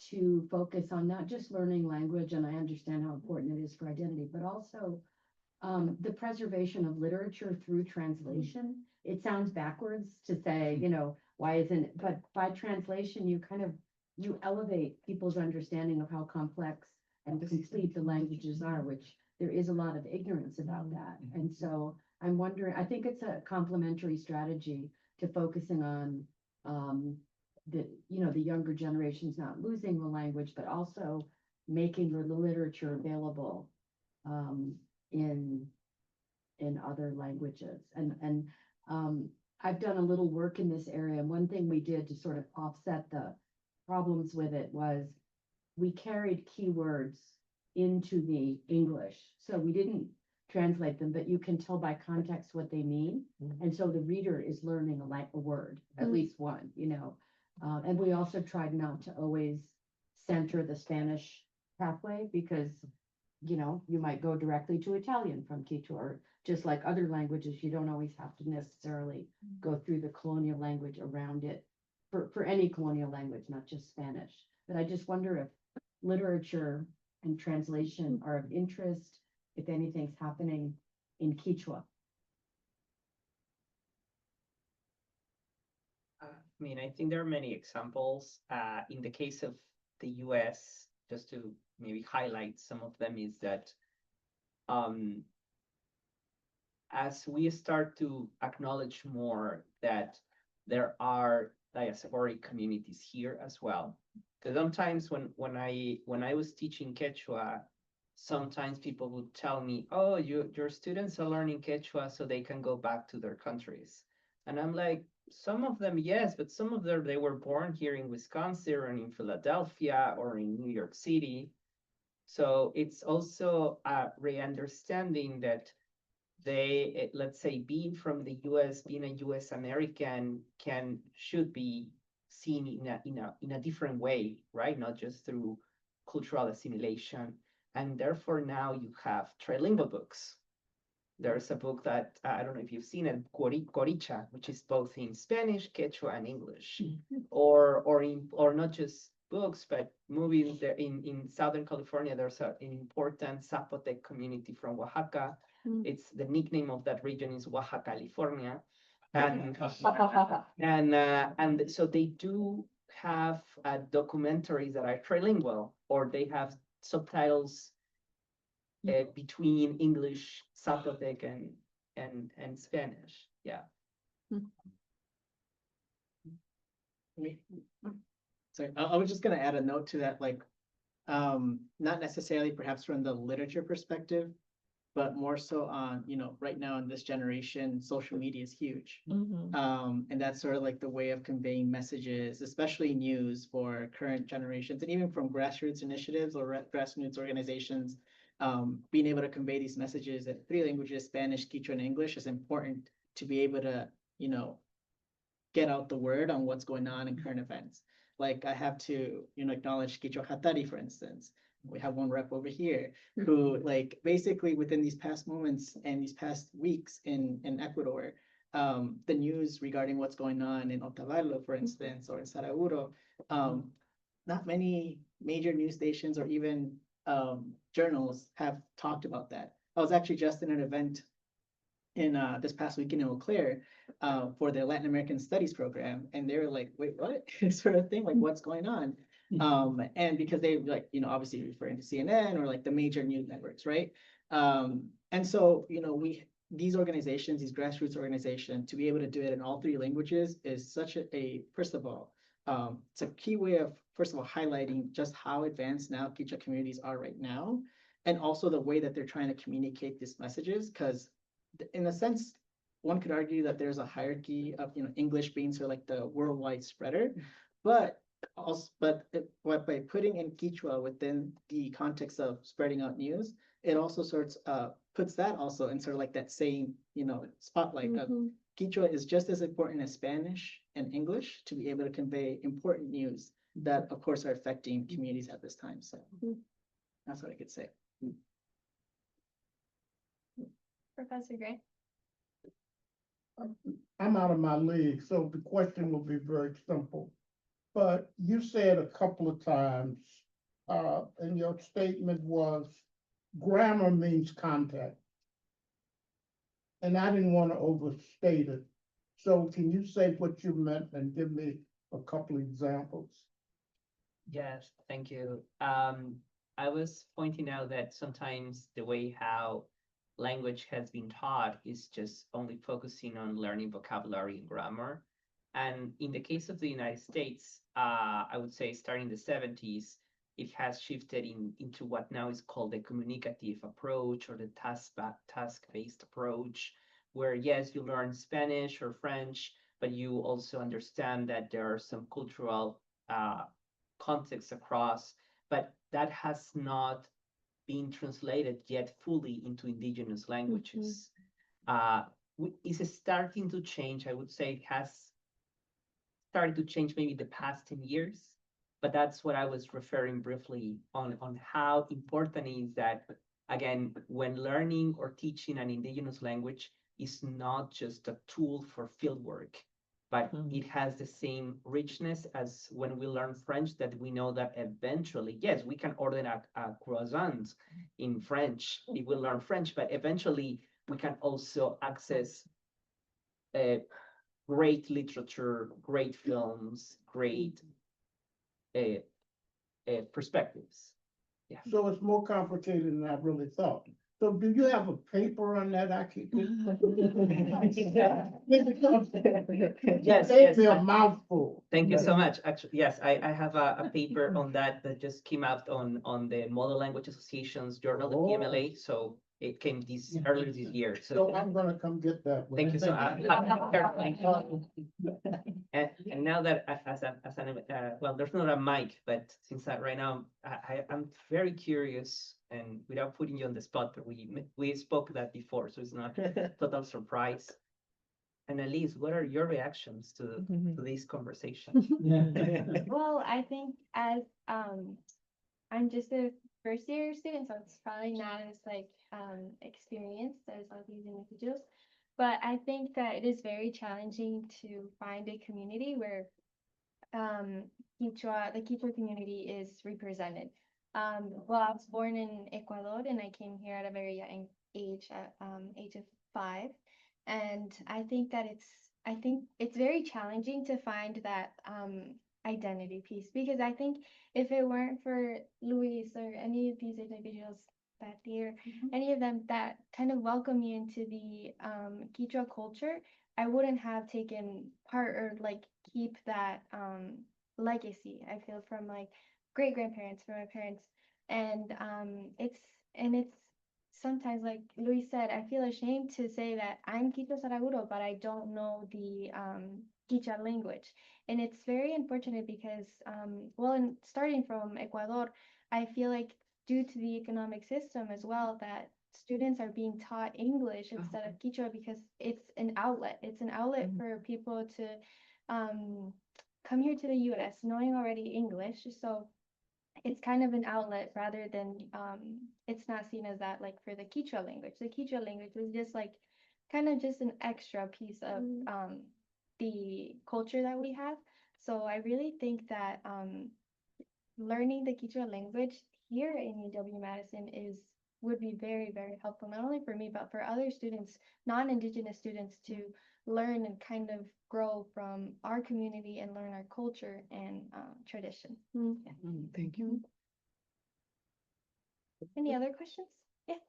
to focus on not just learning language, and I understand how important it is for identity, but also, the preservation of literature through translation. It sounds backwards to say, you know, why isn't, but by translation, you kind of, you elevate people's understanding of how complex and complete the languages are, which there is a lot of ignorance about that. And so I'm wondering, I think it's a complementary strategy to focusing on, the, you know, the younger generations not losing the language, but also making the literature available, in other languages. And I've done a little work in this area. And one thing we did to sort of offset the problems with it was we carried keywords into the English. So we didn't translate them, but you can tell by context what they mean. And so the reader is learning a word, at least one, you know. And we also tried not to always center the Spanish pathway because, you know, you might go directly to Italian from Quechua, or just like other languages, you don't always have to necessarily go through the colonial language around it for any colonial language, not just Spanish. But I just wonder if literature and translation are of interest, if anything's happening in Quechua. I mean, I think there are many examples. In the case of the US, just to maybe highlight some of them, is that as we start to acknowledge more that there are diasporic communities here as well. Because sometimes when I was teaching Quechua, sometimes people would tell me, "Oh, your students are learning Quechua so they can go back to their countries," and I'm like, some of them yes, but some of them they were born here in Wisconsin or in Philadelphia or in New York City. So it's also a re-understanding that they, let's say, being from the US, being a US American should be seen in a different way, right? Not just through cultural assimilation. And therefore now you have trilingual books. There's a book that I don't know if you've seen it, Coricha, which is both in Spanish, Quechua, and English, or not just books, but movies. There in Southern California, there's an important Zapotec community from Oaxaca. It's the nickname of that region is Oaxaca, California, and so they do have documentaries that are trilingual, or they have subtitles between English, Zapotec, and Spanish. Yeah. Sorry, I was just gonna add a note to that, like, not necessarily perhaps from the literature perspective, but more so on, you know, right now in this generation, social media is huge. And that's sort of like the way of conveying messages, especially news for current generations, and even from grassroots initiatives or grassroots organizations being able to convey these messages in 3 languages, Spanish, Quechua, and English, is important to be able to, get out the word on what's going on in current events. Like I have to, acknowledge Quechua Hatari, for instance. We have one rep over here who, like, basically within these past moments and these past weeks in Ecuador, the news regarding what's going on in Otavalo, for instance, or in Sarajevo, not many major news stations or even journals have talked about that. I was actually just in an event in this past weekend in Eau Claire for the Latin American Studies program, and they were like, "Wait, what?" sort of thing, like, what's going on? And because they, like, obviously referring to CNN or like the major news networks, right? And so, these organizations, these grassroots organizations, to be able to do it in all 3 languages is such a first of all, it's a key way of, first of all, highlighting just how advanced now Quechua communities are right now, and also the way that they're trying to communicate these messages. Because in a sense, one could argue that there's a hierarchy of, English being sort of like the worldwide spreader, but also, by putting in Quechua within the context of spreading out news, it also sort of puts that also in sort of like that same, spotlight of Quechua is just as important as Spanish and English to be able to convey important news that, of course, are affecting communities at this time. So that's what I could say. Professor Gray? I'm out of my league, so the question will be very simple. But you said a couple of times, and your statement was grammar means context. And I didn't want to overstate it. So can you say what you meant and give me a couple examples? Yes, thank you. I was pointing out that sometimes the way how language has been taught is just only focusing on learning vocabulary and grammar. And in the case of the United States, I would say starting in the 70s, it has shifted into what now is called the communicative approach or the task-based approach, where yes, you learn Spanish or French, but you also understand that there are some cultural contexts across, but that has not been translated yet fully into indigenous languages. It's starting to change. I would say it has started to change maybe the past 10 years, but that's what I was referring briefly on how important it is that, again, when learning or teaching an indigenous language is not just a tool for fieldwork, but it has the same richness as when we learn French, that we know that eventually, yes, we can order a croissant in French if we learn French, but eventually we can also access great literature, great films, great perspectives. Yeah. So it's more complicated than I really thought. So do you have a paper on that I could? Yes, Gave me yes. a mouthful. Thank you so much. Actually, yes, I have a paper on that just came out on the Model Language Association's journal, the PMLA. So it came earlier this year. So I'm gonna come get that. one. Thank you so much. And now that well, there's not a mic, but since right now I'm very curious, and without putting you on the spot, but we spoke that before, so it's not total surprise. Analiz, what are your reactions to this conversation? Well, I think as I'm just a first year student, so it's probably not as experienced as all these individuals. But I think that it is very challenging to find a community where the Quechua community is represented. Well, I was born in Ecuador and I came here at a very young age, at age of 5. And I think it's very challenging to find that identity piece, because I think if it weren't for Luis or any of these individuals that here, any of them that kind of welcome you into the Quechua culture, I wouldn't have taken part or keep that legacy, I feel, from great grandparents, from my parents. And it's sometimes, like Luis said, I feel ashamed to say that I'm Quechua Saraguro, but I don't know the Quechua language. And it's very unfortunate because, well, and starting from Ecuador, I feel like due to the economic system as well, that students are being taught English instead of Quechua because it's an outlet. It's an outlet for people to come here to the US knowing already English. So it's kind of an outlet rather than it's not seen as that like for the Quechua language. The Quechua language was just like kind of just an extra piece of the culture that we have. So I really think that learning the Quechua language here in UW-Madison would be very, very helpful, not only for me, but for other students, non-Indigenous students, to learn and kind of grow from our community and learn our culture and tradition. Yeah. Thank you. Any other questions? Yeah.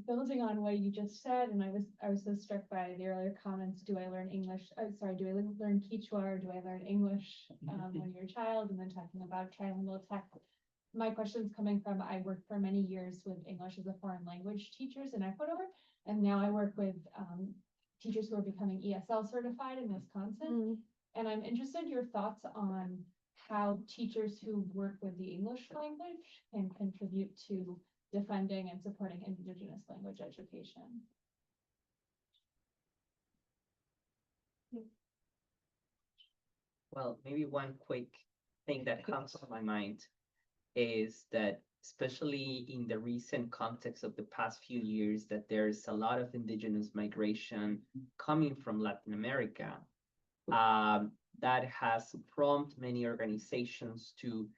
Building on what you just said, and I was so struck by the earlier comments. Do I learn English? Sorry, do I learn Quechua or do I learn English when you're a child? And then talking about trilingual tech. My question is coming from, I worked for many years with English as a foreign language teachers in Ecuador, and now I work with teachers who are becoming ESL certified in Wisconsin. And I'm interested in your thoughts on how teachers who work with the English language can contribute to defending and supporting Indigenous language education. Well, maybe one quick thing that comes to my mind is that, especially in the recent context of the past few years, that there's a lot of Indigenous migration coming from Latin America, that has prompted many organizations to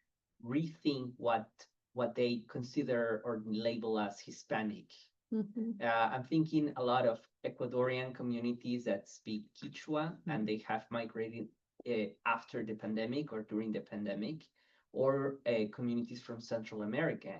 rethink what they consider or label as Hispanic. I'm thinking a lot of Ecuadorian communities that speak Quechua and they have migrated after the pandemic or during the pandemic, or communities from Central America.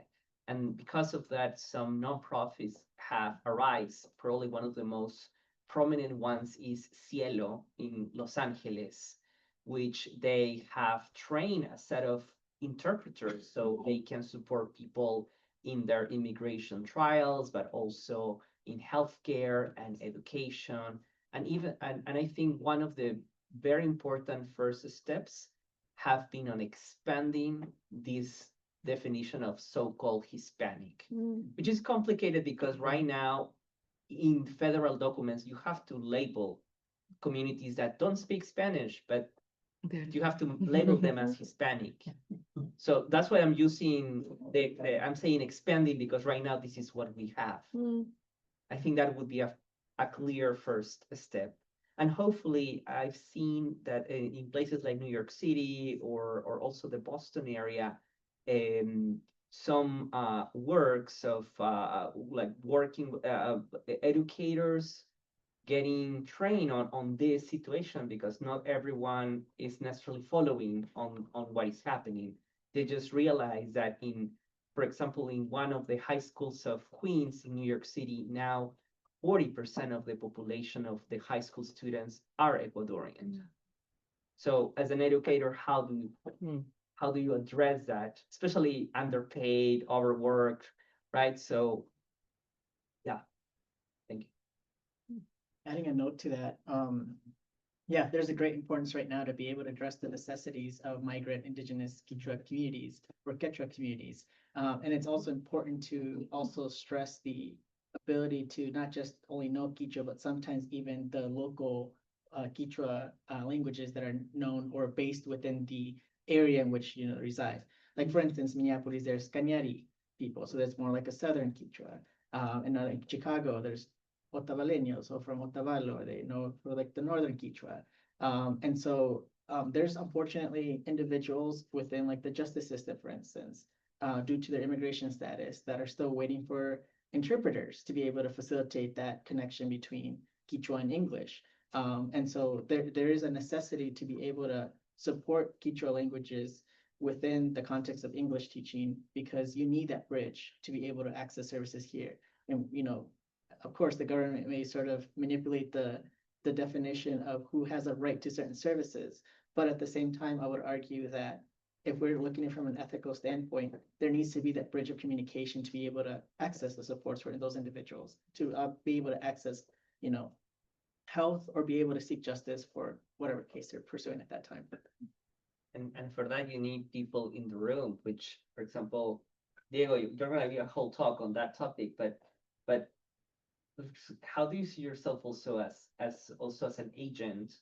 And because of that, some nonprofits have arisen. Probably one of the most prominent ones is Cielo in Los Angeles, which they have trained a set of interpreters so they can support people in their immigration trials, but also in healthcare and education. And I think one of the very important first steps have been on expanding this definition of so-called Hispanic, which is complicated because right now in federal documents, you have to label communities that don't speak Spanish, but you have to label them as Hispanic. So that's why I'm using I'm saying expanding, because right now this is what we have. I think that would be a clear first step. And hopefully I've seen that in places like New York City or also the Boston area, some works of like working educators getting trained on this situation, because not everyone is necessarily following on what is happening. They just realize that for example, in one of the high schools of Queens in New York City, now 40% of the population of the high school students are Ecuadorian. So as an educator, how do you address that, especially underpaid, overworked, right? So yeah, thank you. Adding a note to that, yeah, there's a great importance right now to be able to address the necessities of migrant Indigenous Quechua communities or Quechua communities. And it's also important to also stress the ability to not just only know Quechua, but sometimes even the local Quechua languages that are known or based within the area in which you reside. Like for instance, Minneapolis, there's Cañari people, so that's more like a southern Quechua. And like Chicago, there's Otavaleños, or from Otavalo, they know for like the northern Quechua. And so there's unfortunately individuals within like the justice system, for instance, due to their immigration status, that are still waiting for interpreters to be able to facilitate that connection between Quechua and English. And so there is a necessity to be able to support Quechua languages within the context of English teaching, because you need that bridge to be able to access services here. And, of course, the government may sort of manipulate the definition of who has a right to certain services. But at the same time, I would argue that if we're looking at it from an ethical standpoint, there needs to be that bridge of communication to be able to access the supports for those individuals, to be able to access, health, or be able to seek justice for whatever case they're pursuing at that time. And for that, you need people in the room, which, for example, Diego, you're gonna be a whole talk on that topic, but how do you see yourself also as an agent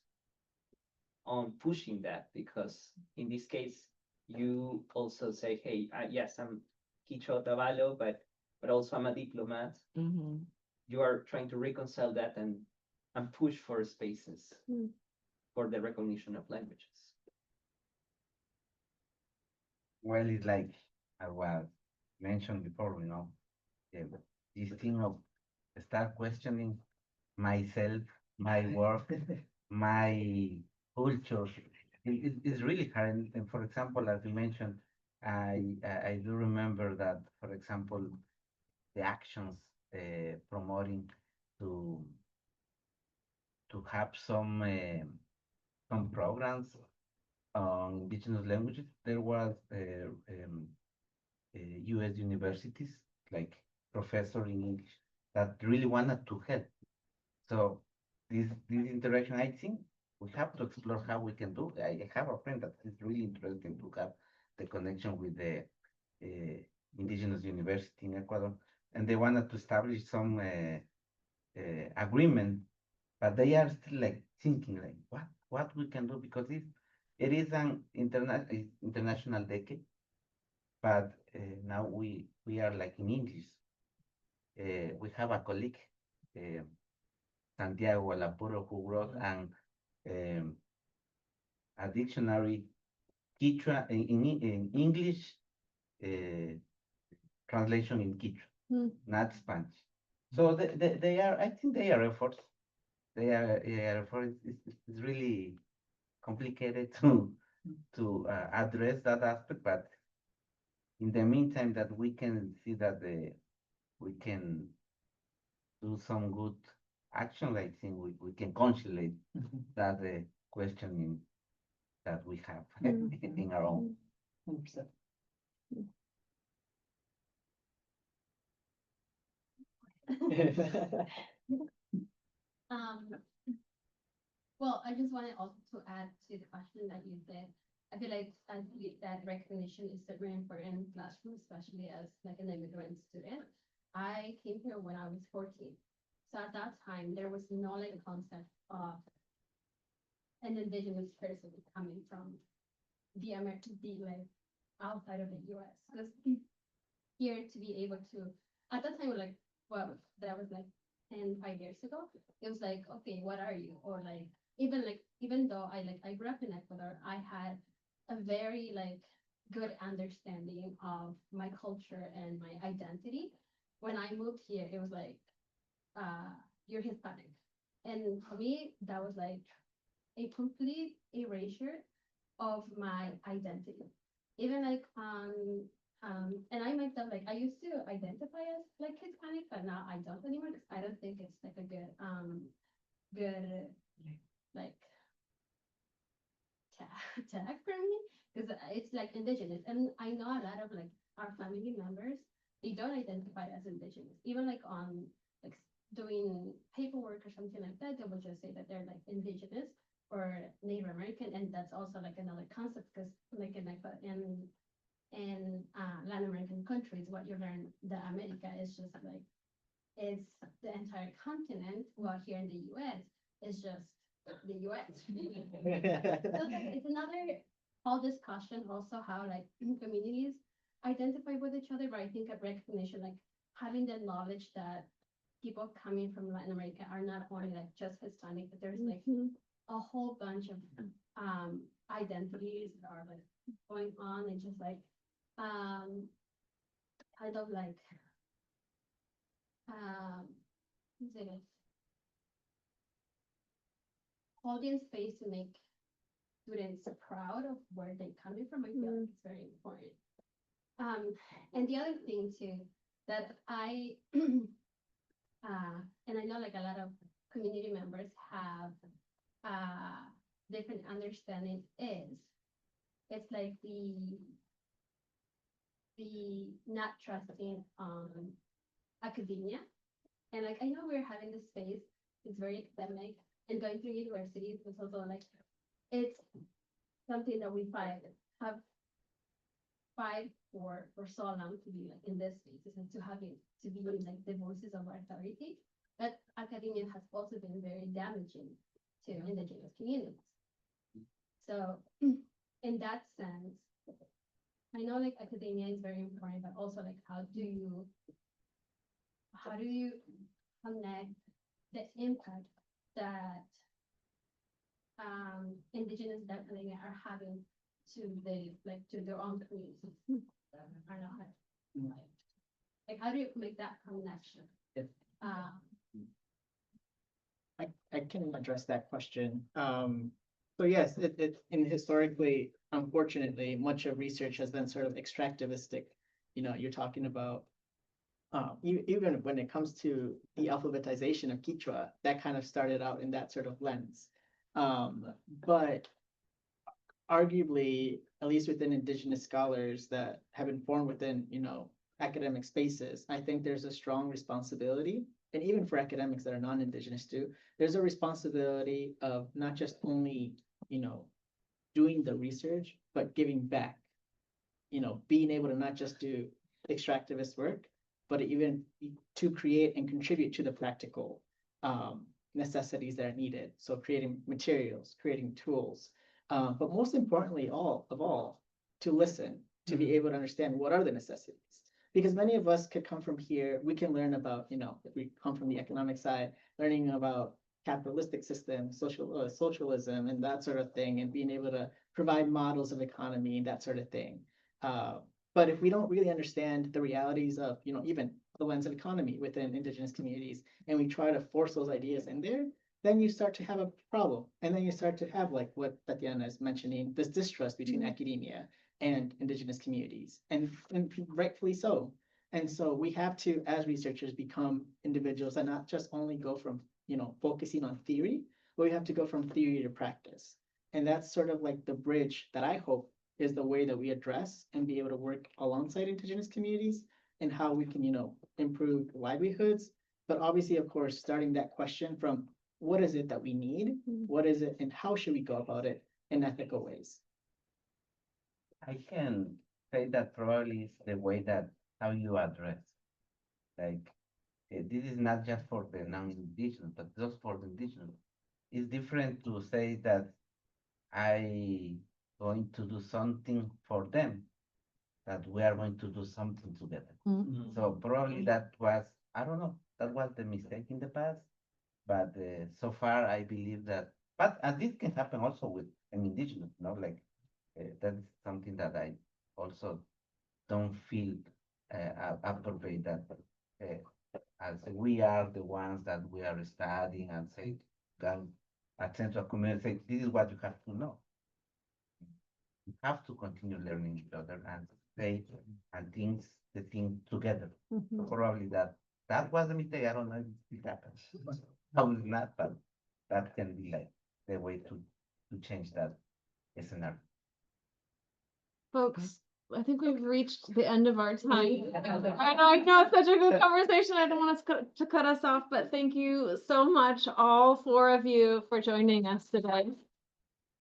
on pushing that? Because in this case, you also say, hey, yes, I'm Quichua Otavalo, but also I'm a diplomat. You are trying to reconcile that and push for spaces for the recognition of languages. Well, it's like I was mentioned before, this thing of start questioning myself, my work, my culture. It's really hard. And for example, as you mentioned, I do remember that, for example, the actions promoting to have some programs on indigenous languages. There was U.S. universities like professor in English that really wanted to help. So this interaction, I think we have to explore how we can do. I have a friend that is really interested to have the connection with the Indigenous University in Ecuador, and they wanted to establish some agreement, but they are still like thinking like what we can do, because it is an international decade, but now we are like in English. We have a colleague, Santiago Alapuro, who wrote a dictionary Quechua in English, translation in Quechua, not Spanish. So they are, I think they are efforts. They are efforts. It's really complicated to address that aspect, but in the meantime, that we can see that we can do some good action. I think we can consolidate that questioning that we have in our own. 100%. Well, I just wanted also to add to the question that you said. I feel like I believe that recognition is super important in classroom, especially as like an immigrant student. I came here when I was 14. So at that time, there was no like concept of an indigenous person coming from the like outside of the US. Because here to be able to, at that time, like, well, that was like 5 years ago, it was like, okay, what are you? Or like, even though I grew up in Ecuador, I had a very like good understanding of my culture and my identity. When I moved here, it was like, you're Hispanic. And for me, that was like a complete erasure of my identity. Even like, and I myself, like, I used to identify as like Hispanic, but now I don't anymore because I don't think it's like a good, like, tag for me, because it's like indigenous. And I know a lot of like our family members, they don't identify as indigenous. Even like on like doing paperwork or something like that, they will just say that they're like indigenous or Native American, and that's also like another concept, because like in Latin American countries, what you learn, the America is just like, it's the entire continent, while here in the US, it's just the US. So it's another whole discussion also how like communities identify with each other, but I think a recognition, like having the knowledge that people coming from Latin America are not only like just Hispanic, but there's like a whole bunch of identities that are like going on, and just like kind of like holding space to make students proud of where they're coming from. I feel like it's very important. And the other thing too, that I and I know like a lot of community members have different understanding, is it's like the not trusting academia. And like I know we're having this space, it's very academic, and going through universities is also like, it's something that we have fight for so long to be like in this spaces and to having to be like the voices of authority, that academia has also been very damaging to indigenous communities. So in that sense, I know like academia is very important, but also like how do you connect the impact that indigenous academia are having to their own communities that are not like how do you make that connection? Yes. Um, I can address that question. So yes, in historically, unfortunately, much of research has been sort of extractivistic. You know, you're talking about even when it comes to the alphabetization of Quechua, that kind of started out in that sort of lens. But arguably, at least within indigenous scholars that have been formed within, academic spaces, I think there's a strong responsibility, and even for academics that are non-indigenous too, there's a responsibility of not just only, doing the research, but giving back. Being able to not just do extractivist work, but even to create and contribute to the practical necessities that are needed. So creating materials, creating tools, but most importantly, to listen, to be able to understand what are the necessities. Because many of us could come from here, we can learn about, if we come from the economic side, learning about capitalistic systems, socialism, and that sort of thing, and being able to provide models of economy and that sort of thing. But if we don't really understand the realities of, even the lens of economy within indigenous communities, and we try to force those ideas in there, then you start to have a problem. And then you start to have like what Tatiana is mentioning, this distrust between academia and indigenous communities, and rightfully so. And so we have to, as researchers, become individuals that not just only go from, focusing on theory, but we have to go from theory to practice. And that's sort of like the bridge that I hope is the way that we address and be able to work alongside indigenous communities and how we can, improve livelihoods. But obviously, of course, starting that question from what is it that we need? What is it and how should we go about it in ethical ways? I can say that probably is the way that how you address. Like, this is not just for the non-indigenous, but just for the indigenous. It's different to say that I going to do something for them, that we are going to do something together. So probably that was, I don't know, that was the mistake in the past. But so far, I believe that, but this can happen also with an indigenous, like that is something that I also don't feel appropriate that as we are the ones that we are studying and say, attend to a community, say, this is what you have to know. You have to continue learning each other and say and the thing together. So probably that was a mistake. I don't know if it happens. Probably not, but that can be like the way to change that scenario. Folks, I think we've reached the end of our time. I know it's such a good conversation. I don't want us to cut us off, but thank you so much, all four of you, for joining us today.